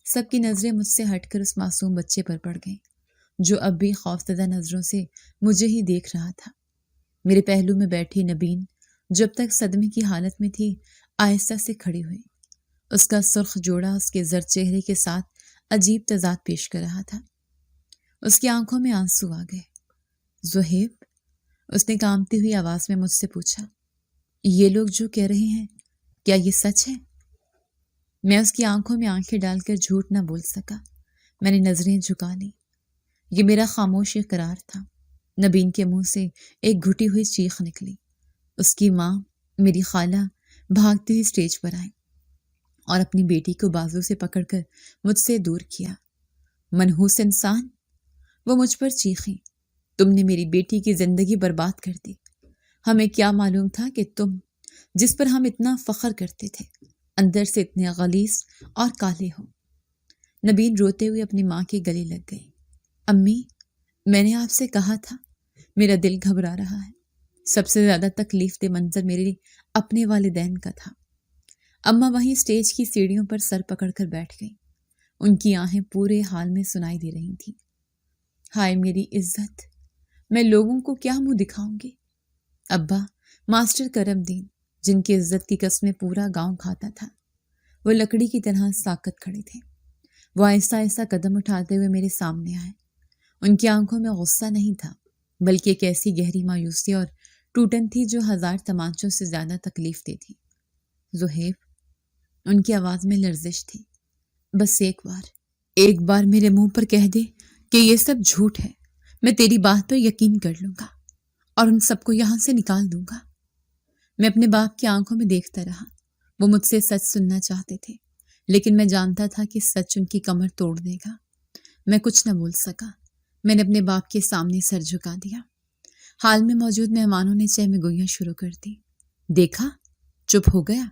[SPEAKER 2] سب کی نظریں مجھ سے ہٹ کر اس معصوم بچے پر پڑ گئیں جو اب بھی خوفزدہ نظروں سے مجھے ہی دیکھ رہا تھا۔ میرے پہلو میں بیٹھی نبین جب تک صدمے کی حالت میں تھی، آہستہ سے کھڑی ہوئی۔ اس کا سرخ جوڑا اس کے زرد چہرے کے ساتھ عجیب تضاد پیش کر رہا تھا۔ اس کی آنکھوں میں آنسو آ گئے۔ زہیب، اس نے کانپتی ہوئی آواز میں مجھ سے پوچھا، یہ لوگ جو کہہ رہے ہیں کیا یہ سچ ہے؟ میں اس کی آنکھوں میں آنکھیں ڈال کر جھوٹ نہ بول سکا۔ میں نے نظریں جھکا لی۔ یہ میرا خاموش اقرار تھا۔ نبین کے منہ سے ایک گھٹی ہوئی چیخ نکلی۔ اس کی ماں، میری خالہ، بھاگتی ہوئی اسٹیج پر آئی اور اپنی بیٹی کو بازو سے پکڑ کر مجھ سے دور کیا۔ منحوس انسان! وہ مجھ پر چیخیں، تم نے میری بیٹی کی زندگی برباد کر دی۔ ہمیں کیا معلوم تھا کہ تم، جس پر ہم اتنا فخر کرتے تھے، اندر سے اتنے غلیظ اور کالے ہو۔ نبین روتے ہوئے اپنی ماں کے گلے لگ گئی۔ امی، میں نے آپ سے کہا تھا، میرا دل گھبرا رہا ہے۔ سب سے زیادہ تکلیف دہ منظر میرے اپنے والدین کا تھا۔ اماں وہیں اسٹیج کی سیڑھیوں پر سر پکڑ کر بیٹھ گئیں۔ ان کی آہیں پورے حال میں سنائی دے رہی تھیں۔ ہائے میری عزت، میں لوگوں کو کیا منہ دکھاؤں گی؟ ابا، ماسٹر کرم دین، جن کی عزت کی قسمیں پورا گاؤں کھاتا تھا، وہ لکڑی کی طرح ساکت کھڑے تھے۔ وہ آہستہ آہستہ قدم اٹھاتے ہوئے میرے سامنے آئے۔ ان کی آنکھوں میں غصہ نہیں تھا، بلکہ ایک ایسی گہری مایوسی اور ٹوٹن تھی جو 1000 تمانچوں سے زیادہ تکلیف دی تھی۔ زہیب، ان کی آواز میں لرزش تھی۔ بس ایک بار میرے منہ پر کہہ دے کہ یہ سب جھوٹ ہے، میں تیری بات پر یقین کر لوں گا اور ان سب کو یہاں سے نکال دوں گا۔ میں اپنے باپ کی آنکھوں میں دیکھتا رہا۔ وہ مجھ سے سچ سننا چاہتے تھے، لیکن میں جانتا تھا کہ سچ ان کی کمر توڑ دے گا۔ میں کچھ نہ بول سکا۔ میں نے اپنے باپ کے سامنے سر جھکا دیا۔ حال میں موجود مہمانوں نے چہ میں گوئیاں شروع کر دی۔ دیکھا، چپ ہو گیا،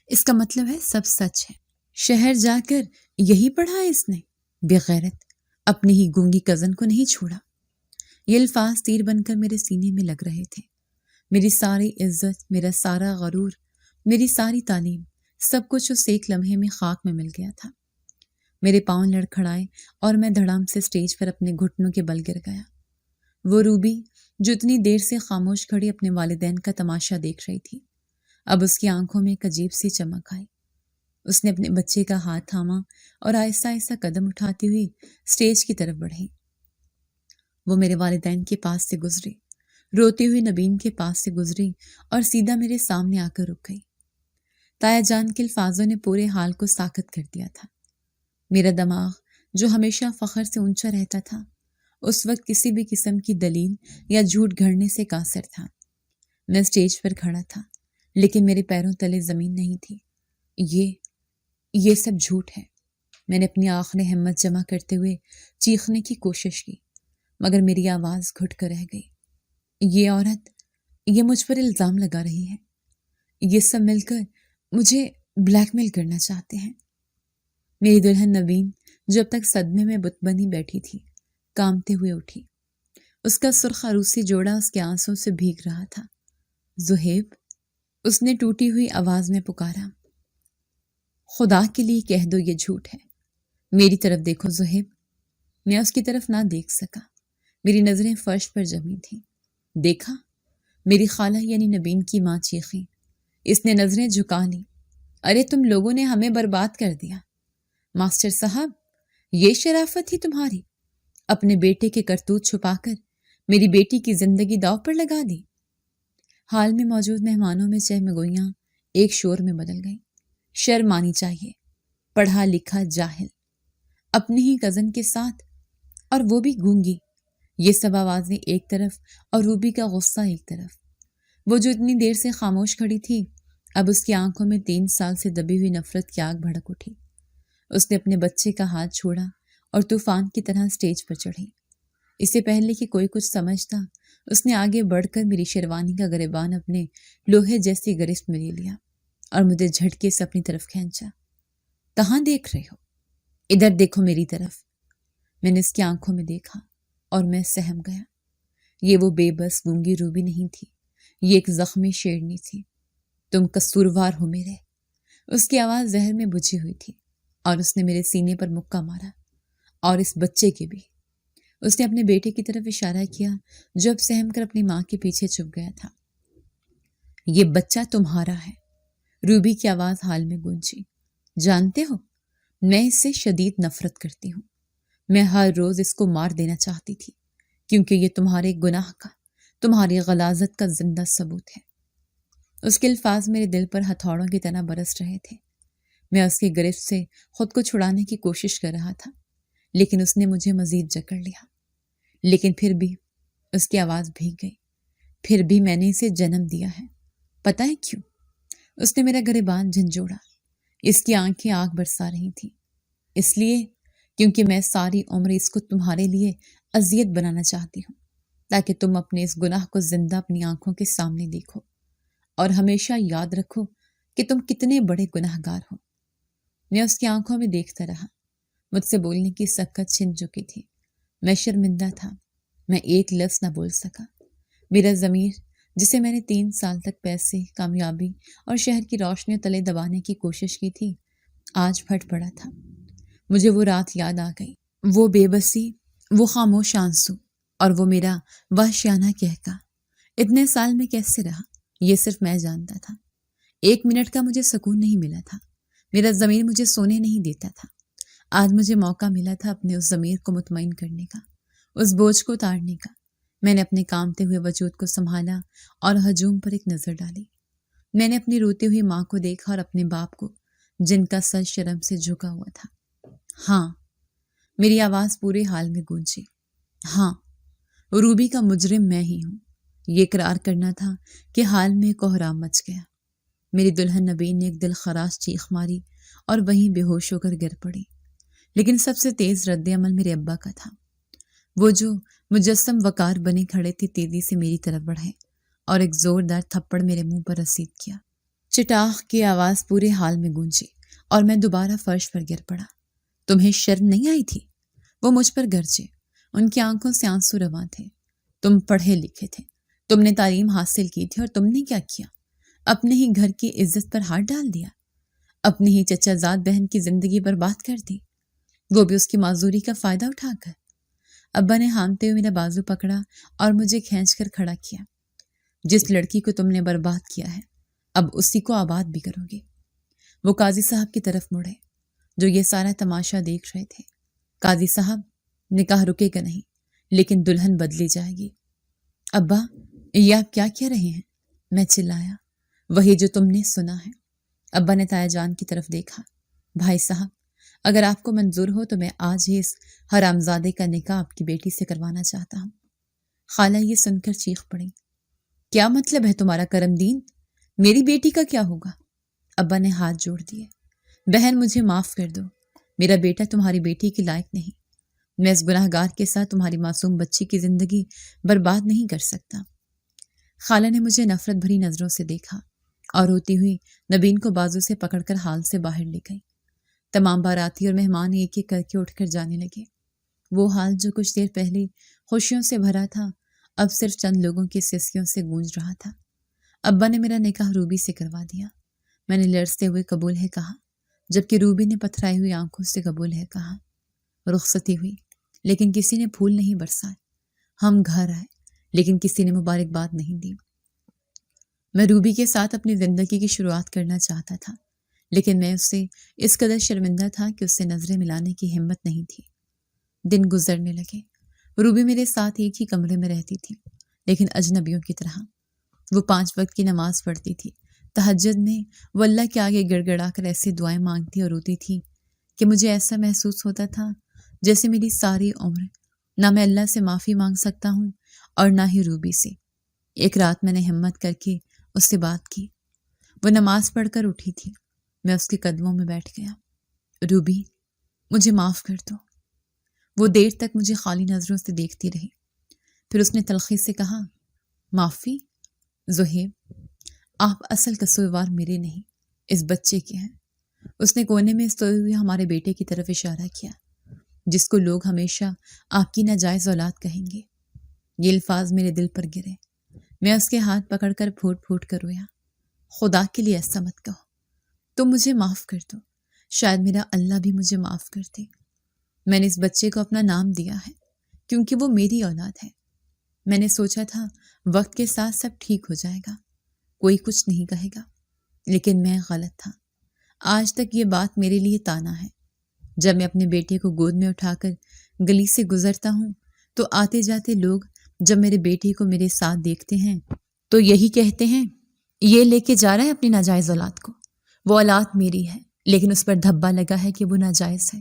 [SPEAKER 2] اس کا مطلب ہے سب سچ ہے۔ شہر جا کر یہی پڑھا اس نے؟ بغیرت، اپنی ہی گونگی کزن کو نہیں چھوڑا۔ یہ الفاظ تیر بن کر میرے سینے میں لگ رہے تھے۔ میری ساری عزت، میرا سارا غرور، میری ساری تعلیم، سب کچھ اس ایک لمحے میں خاک میں مل گیا تھا۔ میرے پاؤں لڑکھڑائے اور میں دھڑام سے سٹیج پر اپنے گھٹنوں کے بل گر گیا۔ وہ روبی جو اتنی دیر سے خاموش کھڑی اپنے والدین کا تماشا دیکھ رہی تھی، اب اس کی آنکھوں میں ایک عجیب سی چمک آئی۔ اس نے اپنے بچے کا ہاتھ تھاما اور آہستہ آہستہ قدم اٹھاتی ہوئی سٹیج کی طرف بڑھی۔ وہ میرے والدین کے پاس سے گزری، روتی ہوئی نبین کے پاس سے گزری اور سیدھا میرے سامنے آ کر رک گئی۔ تایا جان کے الفاظوں نے پورے حال کو ساخت کر دیا تھا۔ میرا دماغ جو ہمیشہ فخر سے اونچا رہتا تھا، اس وقت کسی بھی قسم کی دلیل یا جھوٹ گھڑنے سے قاصر تھا۔ میں سٹیج پر کھڑا تھا، لیکن میرے پیروں تلے زمین نہیں تھی۔ یہ سب جھوٹ ہے۔ میں نے اپنی آخری ہمت جمع کرتے ہوئے چیخنے کی کوشش کی، مگر میری آواز گھٹ کر رہ گئی۔ یہ عورت، یہ مجھ پر الزام لگا رہی ہے۔ یہ سب مل کر مجھے بلیک میل کرنا چاہتے ہیں۔ میری دلہن نوین، جو اب تک صدمے میں بت بنی بیٹھی تھی، کانپتے ہوئے اٹھی۔ اس کا سرخ عروسی جوڑا اس کے آنسوں سے بھیگ رہا تھا۔ زہیب، اس نے ٹوٹی ہوئی آواز میں پکارا، خدا کے لیے کہہ دو یہ جھوٹ ہے۔ میری طرف دیکھو زہیب۔ میں اس کی طرف نہ دیکھ سکا۔ میری نظریں فرش پر جمی تھیں۔ دیکھا، میری خالہ یعنی نبین کی ماں چیخی۔ اس نے نظریں جھکا لی۔ ارے تم لوگوں نے ہمیں برباد کر دیا۔ ماسٹر صاحب، یہ شرافت تھی تمہاری، اپنے بیٹے کے کرتوت چھپا کر میری بیٹی کی زندگی داؤ پر لگا دی۔ حال میں موجود مہمانوں میں چہمگوئیاں ایک شور میں بدل گئیں۔ شرم آنی چاہیے، پڑھا لکھا جاہل، اپنی ہی کزن کے ساتھ، اور وہ بھی گونگی۔ یہ سب آوازیں ایک طرف اور روبی کا غصہ ایک طرف۔ وہ جو اتنی دیر سے خاموش کھڑی تھی، اب اس کی آنکھوں میں 3 سال سے دبی ہوئی نفرت کی آگ بھڑک اٹھی۔ اس نے اپنے بچے کا ہاتھ چھوڑا اور طوفان کی طرح سٹیج پر چڑھی۔ اس سے پہلے کہ کوئی کچھ سمجھتا، اس نے آگے بڑھ کر میری شیروانی کا گریبان اپنے لوہے جیسی گرفت میں لے لیا اور مجھے جھٹکے سے اپنی طرف کھینچا۔ کہاں دیکھ رہے ہو؟ ادھر دیکھو میری طرف۔ میں نے اس کی آنکھوں میں دیکھا اور میں سہم گیا۔ یہ وہ بے بس گونگی روبی نہیں تھی، یہ ایک زخمی شیرنی تھی۔ تم قصوروار ہو میرے۔ اس کی آواز زہر میں بجھی ہوئی تھی اور اس نے میرے سینے پر مکہ مارا، اور اس بچے کے بھی۔ اس نے اپنے بیٹے کی طرف اشارہ کیا جو اب سہم کر اپنی ماں کے پیچھے چھپ گیا تھا۔ یہ بچہ تمہارا ہے۔ روبی کی آواز حال میں گونجی۔ جانتے ہو، میں اس سے شدید نفرت کرتی ہوں۔ میں ہر روز اس کو مار دینا چاہتی تھی، کیونکہ یہ تمہارے گناہ کا، تمہاری غلاظت کا زندہ ثبوت ہے۔ اس کے الفاظ میرے دل پر ہتھوڑوں کی طرح برس رہے تھے۔ میں اس کی گرفت سے خود کو چھڑانے کی کوشش کر رہا تھا، لیکن اس نے مجھے مزید جکڑ لیا۔ لیکن پھر بھی اس کی آواز بھیگ گئی۔ پھر بھی میں نے اسے جنم دیا ہے۔ پتہ ہے کیوں؟ اس نے میرا گریبان جھنجھوڑا۔ اس کی آنکھیں آگ برسا رہی تھیں۔ اس لیے کیونکہ میں ساری عمر اس کو تمہارے لیے اذیت بنانا چاہتی ہوں، تاکہ تم اپنے اس گناہ کو زندہ اپنی آنکھوں کے سامنے دیکھو اور ہمیشہ یاد رکھو کہ تم کتنے بڑے گناہ گار ہو۔ میں اس کی آنکھوں میں دیکھتا رہا۔ مجھ سے بولنے کی سکت چھن چکی تھی۔ میں شرمندہ تھا۔ میں ایک لفظ نہ بول سکا۔ میرا ضمیر، جسے میں نے 3 سال تک پیسے، کامیابی اور شہر کی روشنیوں تلے دبانے کی کوشش کی تھی، آج پھٹ پڑا تھا۔ مجھے وہ رات یاد آ گئی، وہ بے بسی، وہ خاموش آنسو، اور وہ میرا وحشیانہ کہکا۔ اتنے سال میں کیسے رہا، یہ صرف میں جانتا تھا۔ 1 منٹ کا مجھے سکون نہیں ملا تھا۔ میرا ضمیر مجھے سونے نہیں دیتا تھا۔ آج مجھے موقع ملا تھا اپنے اس ضمیر کو مطمئن کرنے کا، اس بوجھ کو اتارنے کا۔ میں نے اپنے کامتے ہوئے وجود کو سنبھالا اور ہجوم پر ایک نظر ڈالی۔ میں نے اپنی روتی ہوئی ماں کو دیکھا اور اپنے باپ کو، جن کا سر شرم سے جھکا ہوا تھا۔ ہاں، میری آواز پورے حال میں گونجی۔ ہاں، روبی کا مجرم میں ہی ہوں۔ یہ اقرار کرنا تھا کہ حال میں کوہرام مچ گیا۔ میری دلہن نبین نے ایک دل خراش چیخ ماری اور وہیں بے ہوش ہو کر گر پڑی۔ لیکن سب سے تیز رد عمل میرے ابا کا تھا۔ وہ جو مجسم وقار بنے کھڑے تھے تیزی سے میری طرف بڑھے اور ایک زوردار تھپڑ میرے منہ پر رسید کیا۔ چٹاخ کی آواز پورے حال میں گونجی اور میں دوبارہ فرش پر گر پڑا۔ تمہیں شرم نہیں آئی تھی؟ وہ مجھ پر گرجے۔ ان کی آنکھوں سے آنسو رواں تھے۔ تم پڑھے لکھے تھے، تم نے تعلیم حاصل کی تھی، اور تم نے کیا کیا؟ اپنے ہی گھر کی عزت پر ہاتھ ڈال دیا، اپنی ہی چچا زاد بہن کی زندگی برباد کر دی، وہ بھی اس کی معذوری کا فائدہ اٹھا کر۔ ابا نے ہانپتے ہوئے میرا بازو پکڑا اور مجھے کھینچ کر کھڑا کیا۔ جس لڑکی کو تم نے برباد کیا ہے، اب اسی کو آباد بھی کرو گے۔ وہ قاضی صاحب کی طرف مڑے جو یہ سارا تماشا دیکھ رہے تھے۔ قاضی صاحب، نکاح رکے گا نہیں، لیکن دلہن بدلی جائے گی۔ ابا، یہ آپ کیا کہہ رہے ہیں؟ میں چلایا۔ وہی جو تم نے سنا ہے۔ ابا نے تایا جان کی طرف دیکھا۔ بھائی صاحب، اگر آپ کو منظور ہو تو میں آج ہی اس حرامزادے کا نکاح آپ کی بیٹی سے کروانا چاہتا ہوں۔ خالہ یہ سن کر چیخ پڑی۔ کیا مطلب ہے تمہارا کرم دین؟ میری بیٹی کا کیا ہوگا؟ ابا نے ہاتھ جوڑ دیے۔ بہن، مجھے معاف کر دو، میرا بیٹا تمہاری بیٹی کے لائق نہیں۔ میں اس گناہ گار کے ساتھ تمہاری معصوم بچی کی زندگی برباد نہیں کر سکتا۔ خالہ نے مجھے نفرت بھری نظروں سے دیکھا اور روتی ہوئی نبین کو بازو سے پکڑ کر حال سے باہر لے گئی۔ تمام باراتی اور مہمان ایک ایک کر کے اٹھ کر جانے لگے۔ وہ حال جو کچھ دیر پہلے خوشیوں سے بھرا تھا، اب صرف چند لوگوں کی سسکیوں سے گونج رہا تھا۔ ابا نے میرا نکاح روبی سے کروا دیا۔ میں نے لرزتے ہوئے قبول ہے کہا، جبکہ روبی نے پتھرائی ہوئی آنکھوں سے قبول ہے کہا۔ رخصتی ہوئی، لیکن کسی نے پھول نہیں برسائے۔ ہم گھر آئے، لیکن کسی نے مبارکباد نہیں دی۔ میں روبی کے ساتھ اپنی زندگی کی شروعات کرنا چاہتا تھا، لیکن میں اس سے اس قدر شرمندہ تھا کہ اس سے نظریں ملانے کی ہمت نہیں تھی۔ دن گزرنے لگے۔ روبی میرے ساتھ ایک ہی کمرے میں رہتی تھی، لیکن اجنبیوں کی طرح۔ وہ 5 وقت کی نماز پڑھتی تھی۔ تہجد میں وہ اللہ کے آگے گڑ گڑا کر ایسی دعائیں مانگتی اور روتی تھی کہ مجھے ایسا محسوس ہوتا تھا جیسے میری ساری عمر نہ میں اللہ سے معافی مانگ سکتا ہوں اور نہ ہی روبی سے۔ ایک رات میں نے ہمت کر کے اس سے بات کی۔ وہ نماز پڑھ کر اٹھی تھی۔ میں اس کے قدموں میں بیٹھ گیا۔ روبی، مجھے معاف کر دو۔ وہ دیر تک مجھے خالی نظروں سے دیکھتی رہی۔ پھر اس نے تلخی سے کہا، معافی؟ زہیب، آپ اصل قصوروار میرے نہیں، اس بچے کے ہیں۔ اس نے کونے میں سوئے ہوئے ہمارے بیٹے کی طرف اشارہ کیا، جس کو لوگ ہمیشہ آپ کی ناجائز اولاد کہیں گے۔ یہ الفاظ میرے دل پر گرے۔ میں اس کے ہاتھ پکڑ کر پھوٹ پھوٹ کر رویا۔ خدا کے لیے ایسا مت کہو، تم مجھے معاف کر دو، شاید میرا اللہ بھی مجھے معاف کر دے۔ میں نے اس بچے کو اپنا نام دیا ہے کیونکہ وہ میری اولاد ہے۔ میں نے سوچا تھا وقت کے ساتھ سب ٹھیک ہو جائے گا، کوئی کچھ نہیں کہے گا، لیکن میں غلط تھا۔ آج تک یہ بات میرے لیے تانا ہے۔ جب میں اپنے بیٹے کو گود میں اٹھا کر گلی سے گزرتا ہوں تو آتے جاتے لوگ جب میرے بیٹے کو میرے ساتھ دیکھتے ہیں تو یہی کہتے ہیں، یہ لے کے جا رہا ہے اپنی ناجائز اولاد کو۔ وہ اولاد میری ہے، لیکن اس پر دھبا لگا ہے کہ وہ ناجائز ہے۔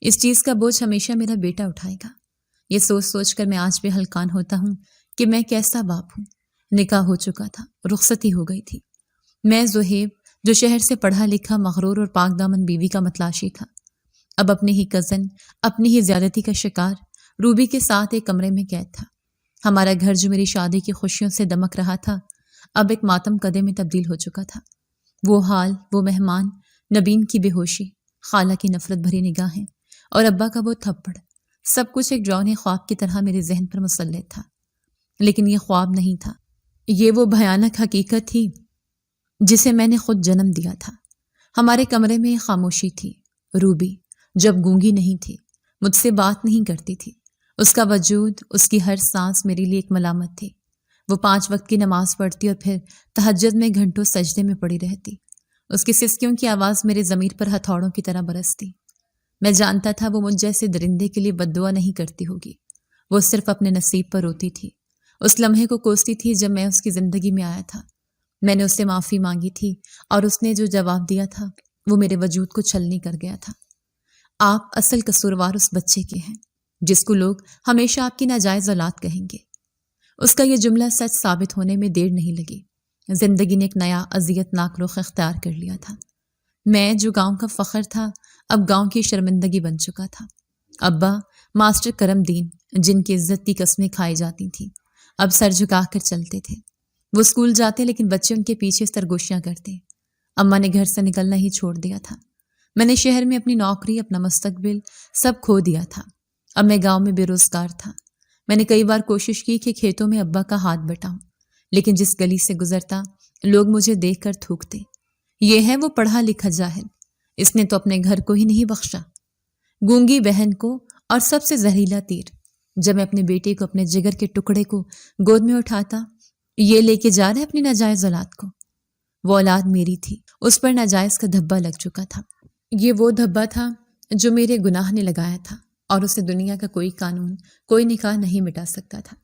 [SPEAKER 2] اس چیز کا بوجھ ہمیشہ میرا بیٹا اٹھائے گا۔ یہ سوچ سوچ کر میں آج بھی ہلکان ہوتا ہوں کہ میں کیسا باپ ہوں۔ نکاح ہو چکا تھا، رخصتی ہو گئی تھی۔ میں زہیب، جو شہر سے پڑھا لکھا مغرور اور پاک دامن بیوی کا متلاشی تھا، اب اپنے ہی کزن، اپنی ہی زیادتی کا شکار، روبی کے ساتھ ایک کمرے میں قید تھا۔ ہمارا گھر جو میری شادی کی خوشیوں سے دمک رہا تھا، اب ایک ماتم کدے میں تبدیل ہو چکا تھا۔ وہ حال، وہ مہمان، نبین کی بے ہوشی، خالہ کی نفرت بھری نگاہیں اور ابا کا وہ تھپڑ، سب کچھ ایک ڈراؤنے خواب کی طرح میرے ذہن پر مسلط تھا۔ لیکن یہ خواب نہیں تھا، یہ وہ بھیانک حقیقت تھی جسے میں نے خود جنم دیا تھا۔ ہمارے کمرے میں خاموشی تھی۔ روبی جب گونگی نہیں تھی، مجھ سے بات نہیں کرتی تھی، اس کا وجود، اس کی ہر سانس میرے لیے ایک ملامت تھی۔ وہ 5 وقت کی نماز پڑھتی اور پھر تہجد میں گھنٹوں سجدے میں پڑی رہتی۔ اس کی سسکیوں کی آواز میرے ضمیر پر ہتھوڑوں کی طرح برستی۔ میں جانتا تھا وہ مجھ جیسے درندے کے لیے بد دعا نہیں کرتی ہوگی، وہ صرف اپنے نصیب پر روتی تھی اس لمحے کو کوستی تھی جب میں اس کی زندگی میں آیا تھا. میں نے اس سے معافی مانگی تھی اور اس نے جو جواب دیا تھا وہ میرے وجود کو چھلنی کر گیا تھا. آپ اصل قصوروار اس بچے کے ہیں جس کو لوگ ہمیشہ آپ کی ناجائز اولاد کہیں گے. اس کا یہ جملہ سچ ثابت ہونے میں دیر نہیں لگی. زندگی نے ایک نیا اذیت ناک رخ اختیار کر لیا تھا. میں جو گاؤں کا فخر تھا اب گاؤں کی شرمندگی بن چکا تھا. ابا ماسٹر کرم دین جن کی عزت کی قسمیں کھائی جاتی تھیں اب سر جھکا کر چلتے تھے. وہ اسکول جاتے لیکن بچے ان کے پیچھے سرگوشیاں کرتے. اماں نے گھر سے نکلنا ہی چھوڑ دیا تھا. میں نے شہر میں اپنی نوکری اپنا مستقبل سب کھو دیا تھا. اب میں گاؤں میں بے روزگار تھا. میں نے کئی بار کوشش کی کہ کھیتوں میں ابا کا ہاتھ بٹاؤں لیکن جس گلی سے گزرتا لوگ مجھے دیکھ کر تھوکتے. یہ ہے وہ پڑھا لکھا جاہل، اس نے تو اپنے گھر کو ہی نہیں بخشا. گونگی بہن کو اور سب سے زہریلا تیر جب میں اپنے بیٹے کو اپنے جگر کے ٹکڑے کو گود میں اٹھاتا، یہ لے کے جا رہے اپنی ناجائز اولاد کو. وہ اولاد میری تھی، اس پر ناجائز کا دھبا لگ چکا تھا. یہ وہ دھبا تھا جو میرے گناہ نے لگایا تھا اور اسے دنیا کا کوئی قانون کوئی نکاح نہیں مٹا سکتا تھا.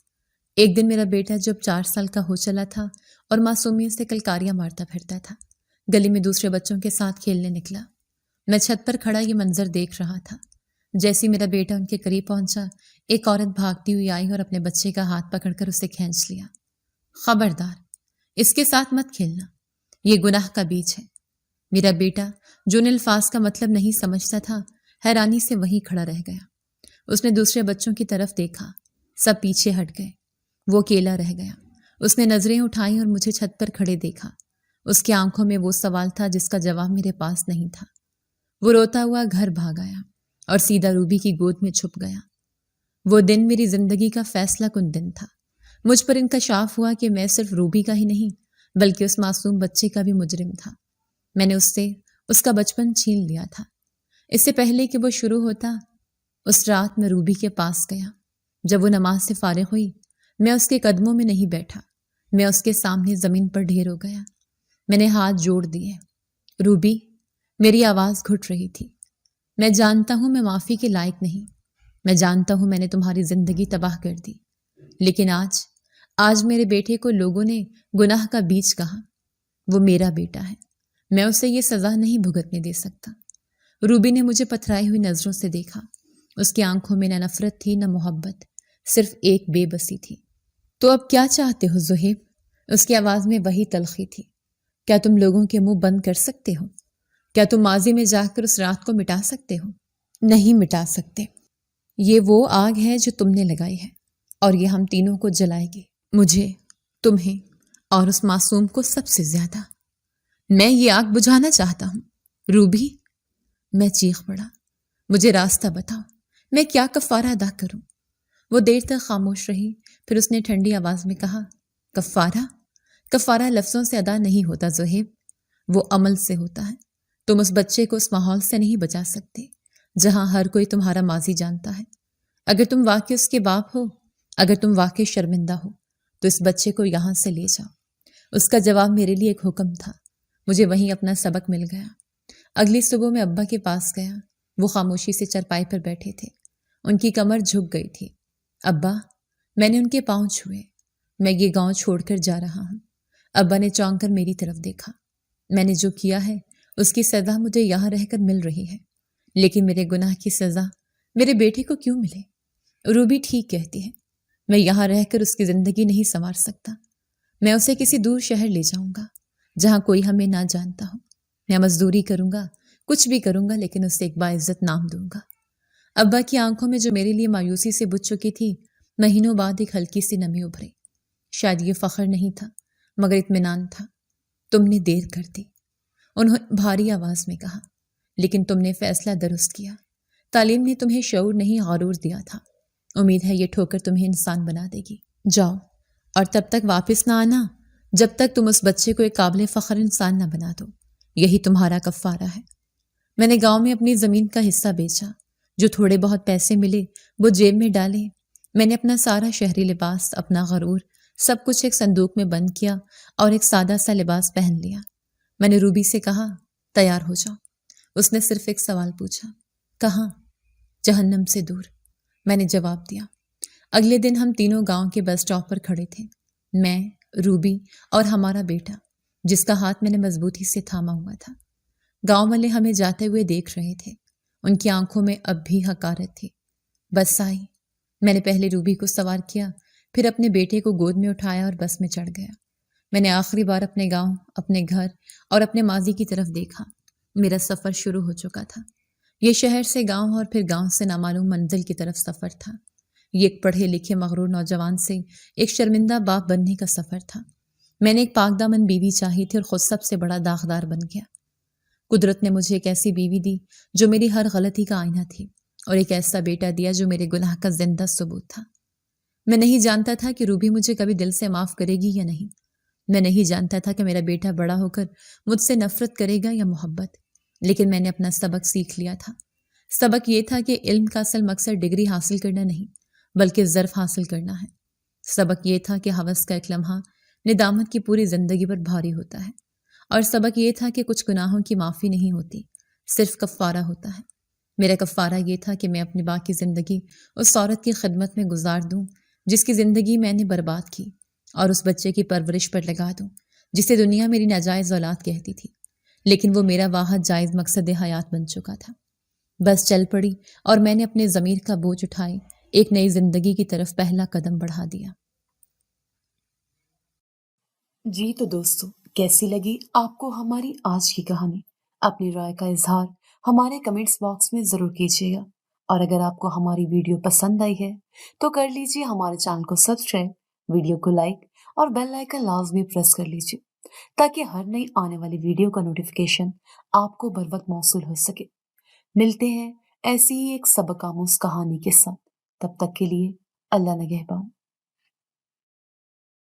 [SPEAKER 2] ایک دن میرا بیٹا جب 4 سال کا ہو چلا تھا اور معصومیت سے کلکاریاں مارتا پھرتا تھا، گلی میں دوسرے بچوں کے ساتھ کھیلنے نکلا. میں چھت پر کھڑا یہ منظر دیکھ رہا تھا. جیسے میرا بیٹا ان کے قریب پہنچا ایک عورت بھاگتی ہوئی آئی اور اپنے بچے کا ہاتھ پکڑ کر اسے کھینچ لیا. خبردار، اس کے ساتھ مت کھیلنا، یہ گناہ کا بیج ہے. میرا بیٹا جو ان الفاظ کا مطلب نہیں سمجھتا تھا حیرانی سے وہیں کھڑا رہ گیا. اس نے دوسرے بچوں کی طرف دیکھا، سب پیچھے ہٹ گئے. وہ اکیلا رہ گیا. اس نے نظریں اٹھائیں اور مجھے چھت پر کھڑے دیکھا. اس کی آنکھوں میں وہ سوال تھا جس کا جواب میرے پاس نہیں تھا. وہ روتا ہوا گھر بھاگ آیا اور سیدھا روبی کی گود میں چھپ گیا. وہ دن میری زندگی کا فیصلہ کن دن تھا. مجھ پر انکشاف ہوا کہ میں صرف روبی کا ہی نہیں بلکہ اس معصوم بچے کا بھی مجرم تھا. میں نے اس سے اس کا بچپن چھین لیا تھا. اس سے پہلے کہ وہ شروع ہوتا، اس رات میں روبی کے پاس گیا. جب وہ نماز سے فارغ ہوئی میں اس کے قدموں میں نہیں بیٹھا، میں اس کے سامنے زمین پر ڈھیر ہو گیا. میں نے ہاتھ جوڑ دیے. روبی، میری آواز گھٹ رہی تھی. میں جانتا ہوں میں معافی کے لائق نہیں. میں جانتا ہوں میں نے تمہاری زندگی تباہ کر دی. لیکن آج میرے بیٹے کو لوگوں نے گناہ کا بیج کہا. وہ میرا بیٹا ہے، میں اسے یہ سزا نہیں بھگتنے دے سکتا. روبی نے مجھے پتھرائی ہوئی نظروں سے دیکھا. اس کی آنکھوں میں نہ نفرت تھی نہ محبت، صرف ایک بے بسی تھی. تو اب کیا چاہتے ہو زہیب؟ اس کی آواز میں وہی تلخی تھی. کیا تم لوگوں کے منہ بند کر سکتے ہو؟ کیا تم ماضی میں جا کر اس رات کو مٹا سکتے ہو؟ نہیں مٹا سکتے. یہ وہ آگ ہے جو تم نے لگائی ہے اور یہ ہم تینوں کو جلائے گی، مجھے، تمہیں اور اس معصوم کو سب سے زیادہ. میں یہ آگ بجھانا چاہتا ہوں. روبی، میں چیخ پڑا. مجھے راستہ بتاؤ، میں کیا کفارہ ادا کروں؟ وہ دیر تک خاموش رہی، پھر اس نے ٹھنڈی آواز میں کہا، کفارہ لفظوں سے ادا نہیں ہوتا زہیب، وہ عمل سے ہوتا ہے. تم اس بچے کو اس ماحول سے نہیں بچا سکتے جہاں ہر کوئی تمہارا ماضی جانتا ہے. اگر تم واقعی اس کے باپ ہو، اگر تم واقعی شرمندہ ہو تو اس بچے کو یہاں سے لے جاؤ. اس کا جواب میرے لیے ایک حکم تھا. مجھے وہیں اپنا سبق مل گیا. اگلی صبح میں ابا کے پاس گیا. وہ خاموشی سے چرپائی پر بیٹھے تھے. ان کی کمر جھک گئی تھی. ابا، میں نے ان کے پاؤں چھوئے. میں یہ گاؤں چھوڑ کر جا رہا ہوں. ابا نے چونک کر میری طرف دیکھا. میں نے جو کیا ہے اس کی سزا مجھے یہاں رہ کر مل رہی ہے، لیکن میرے گناہ کی سزا میرے بیٹے کو کیوں ملے؟ روبی ٹھیک کہتی ہے، میں یہاں رہ کر اس کی زندگی نہیں سنوار سکتا. میں اسے کسی دور شہر لے جاؤں گا جہاں کوئی ہمیں نہ جانتا ہو. میں مزدوری کروں گا، کچھ بھی کروں گا، لیکن اسے ایک باعزت نام دوں گا. ابا کی آنکھوں میں جو میرے لیے مایوسی سے بجھ چکی تھی مہینوں بعد ایک ہلکی سی نمی ابھری. شاید یہ فخر نہیں تھا مگر اطمینان تھا. تم نے دیر کر دی، انہوں نے بھاری آواز میں کہا، لیکن تم نے فیصلہ درست کیا. تعلیم نے تمہیں شعور نہیں غرور دیا تھا. امید ہے یہ ٹھوکر تمہیں انسان بنا دے گی. جاؤ، اور تب تک واپس نہ آنا جب تک تم اس بچے کو ایک قابل فخر انسان نہ بنا دو. یہی تمہارا کفارہ ہے. میں نے گاؤں میں اپنی زمین کا حصہ بیچا. جو تھوڑے بہت پیسے ملے وہ جیب میں ڈالے. میں نے اپنا سارا شہری لباس، اپنا غرور، سب کچھ ایک صندوق میں بند کیا اور ایک سادہ سا لباس پہن لیا. میں نے روبی سے کہا، تیار ہو جاؤ. اس نے صرف ایک سوال پوچھا، کہاں؟ جہنم سے دور. میں نے جواب دیا. اگلے دن ہم تینوں گاؤں کے بس اسٹاپ پر کھڑے تھے، میں، روبی اور ہمارا بیٹا، جس کا ہاتھ میں نے مضبوطی سے تھاما ہوا تھا۔ گاؤں والے ہمیں جاتے ہوئے دیکھ رہے تھے، ان کی آنکھوں میں اب بھی حقارت تھی۔ بس آئی، میں نے پہلے روبی کو سوار کیا، پھر اپنے بیٹے کو گود میں اٹھایا اور بس میں چڑھ گیا۔ میں نے آخری بار اپنے گاؤں، اپنے گھر اور اپنے ماضی کی طرف دیکھا۔ میرا سفر شروع ہو چکا تھا۔ یہ شہر سے گاؤں اور پھر گاؤں سے نامعلوم منزل کی طرف سفر تھا۔ یہ ایک پڑھے لکھے مغرور نوجوان سے ایک شرمندہ باپ بننے کا سفر تھا۔ میں نے ایک پاک دامن بیوی چاہی تھی اور خود سب سے بڑا داغدار بن گیا۔ قدرت نے مجھے ایک ایسی بیوی دی جو میری ہر غلطی کا آئینہ تھی، اور ایک ایسا بیٹا دیا جو میرے گناہ کا زندہ ثبوت تھا۔ میں نہیں جانتا تھا کہ روبی مجھے کبھی دل سے معاف کرے گی یا نہیں۔ میں نہیں جانتا تھا کہ میرا بیٹا بڑا ہو کر مجھ سے نفرت کرے گا یا محبت، لیکن میں نے اپنا سبق سیکھ لیا تھا۔ سبق یہ تھا کہ علم کا اصل مقصد ڈگری حاصل کرنا نہیں، بلکہ ظرف حاصل کرنا ہے۔ سبق یہ تھا کہ ہوس کا ایک لمحہ ندامت کی پوری زندگی پر بھاری ہوتا ہے، اور سبق یہ تھا کہ کچھ گناہوں کی معافی نہیں ہوتی، صرف کفارہ ہوتا ہے۔ میرا کفارہ یہ تھا کہ میں اپنی باقی زندگی اس عورت کی خدمت میں گزار دوں جس کی زندگی میں نے برباد کی، اور اس بچے کی پرورش پر لگا دوں جسے دنیا میری ناجائز اولاد کہتی تھی، لیکن وہ میرا واحد جائز مقصد حیات بن چکا تھا۔ بس چل پڑی اور میں نے اپنے ضمیر کا بوجھ اٹھائے ایک نئی زندگی کی طرف پہلا قدم بڑھا دیا۔
[SPEAKER 1] جی تو دوستو، کیسی لگی آپ کو ہماری آج کی کہانی؟ اپنی رائے کا اظہار ہمارے کمنٹس باکس میں ضرور کیجیے گا، اور اگر آپ کو ہماری ویڈیو پسند آئی ہے تو کر لیجیے ہمارے چینل کو سبسکرائب، ویڈیو کو لائک اور بیل آئیکن لازمی پریس کر لیجیے تاکہ ہر نئی آنے والی ویڈیو کا نوٹیفیکیشن آپ کو بر وقت موصول ہو سکے۔ ملتے ہیں ایسی ہی ایک سبق آموز کہانی کے ساتھ، تب تک کے لیے اللہ نگہبان۔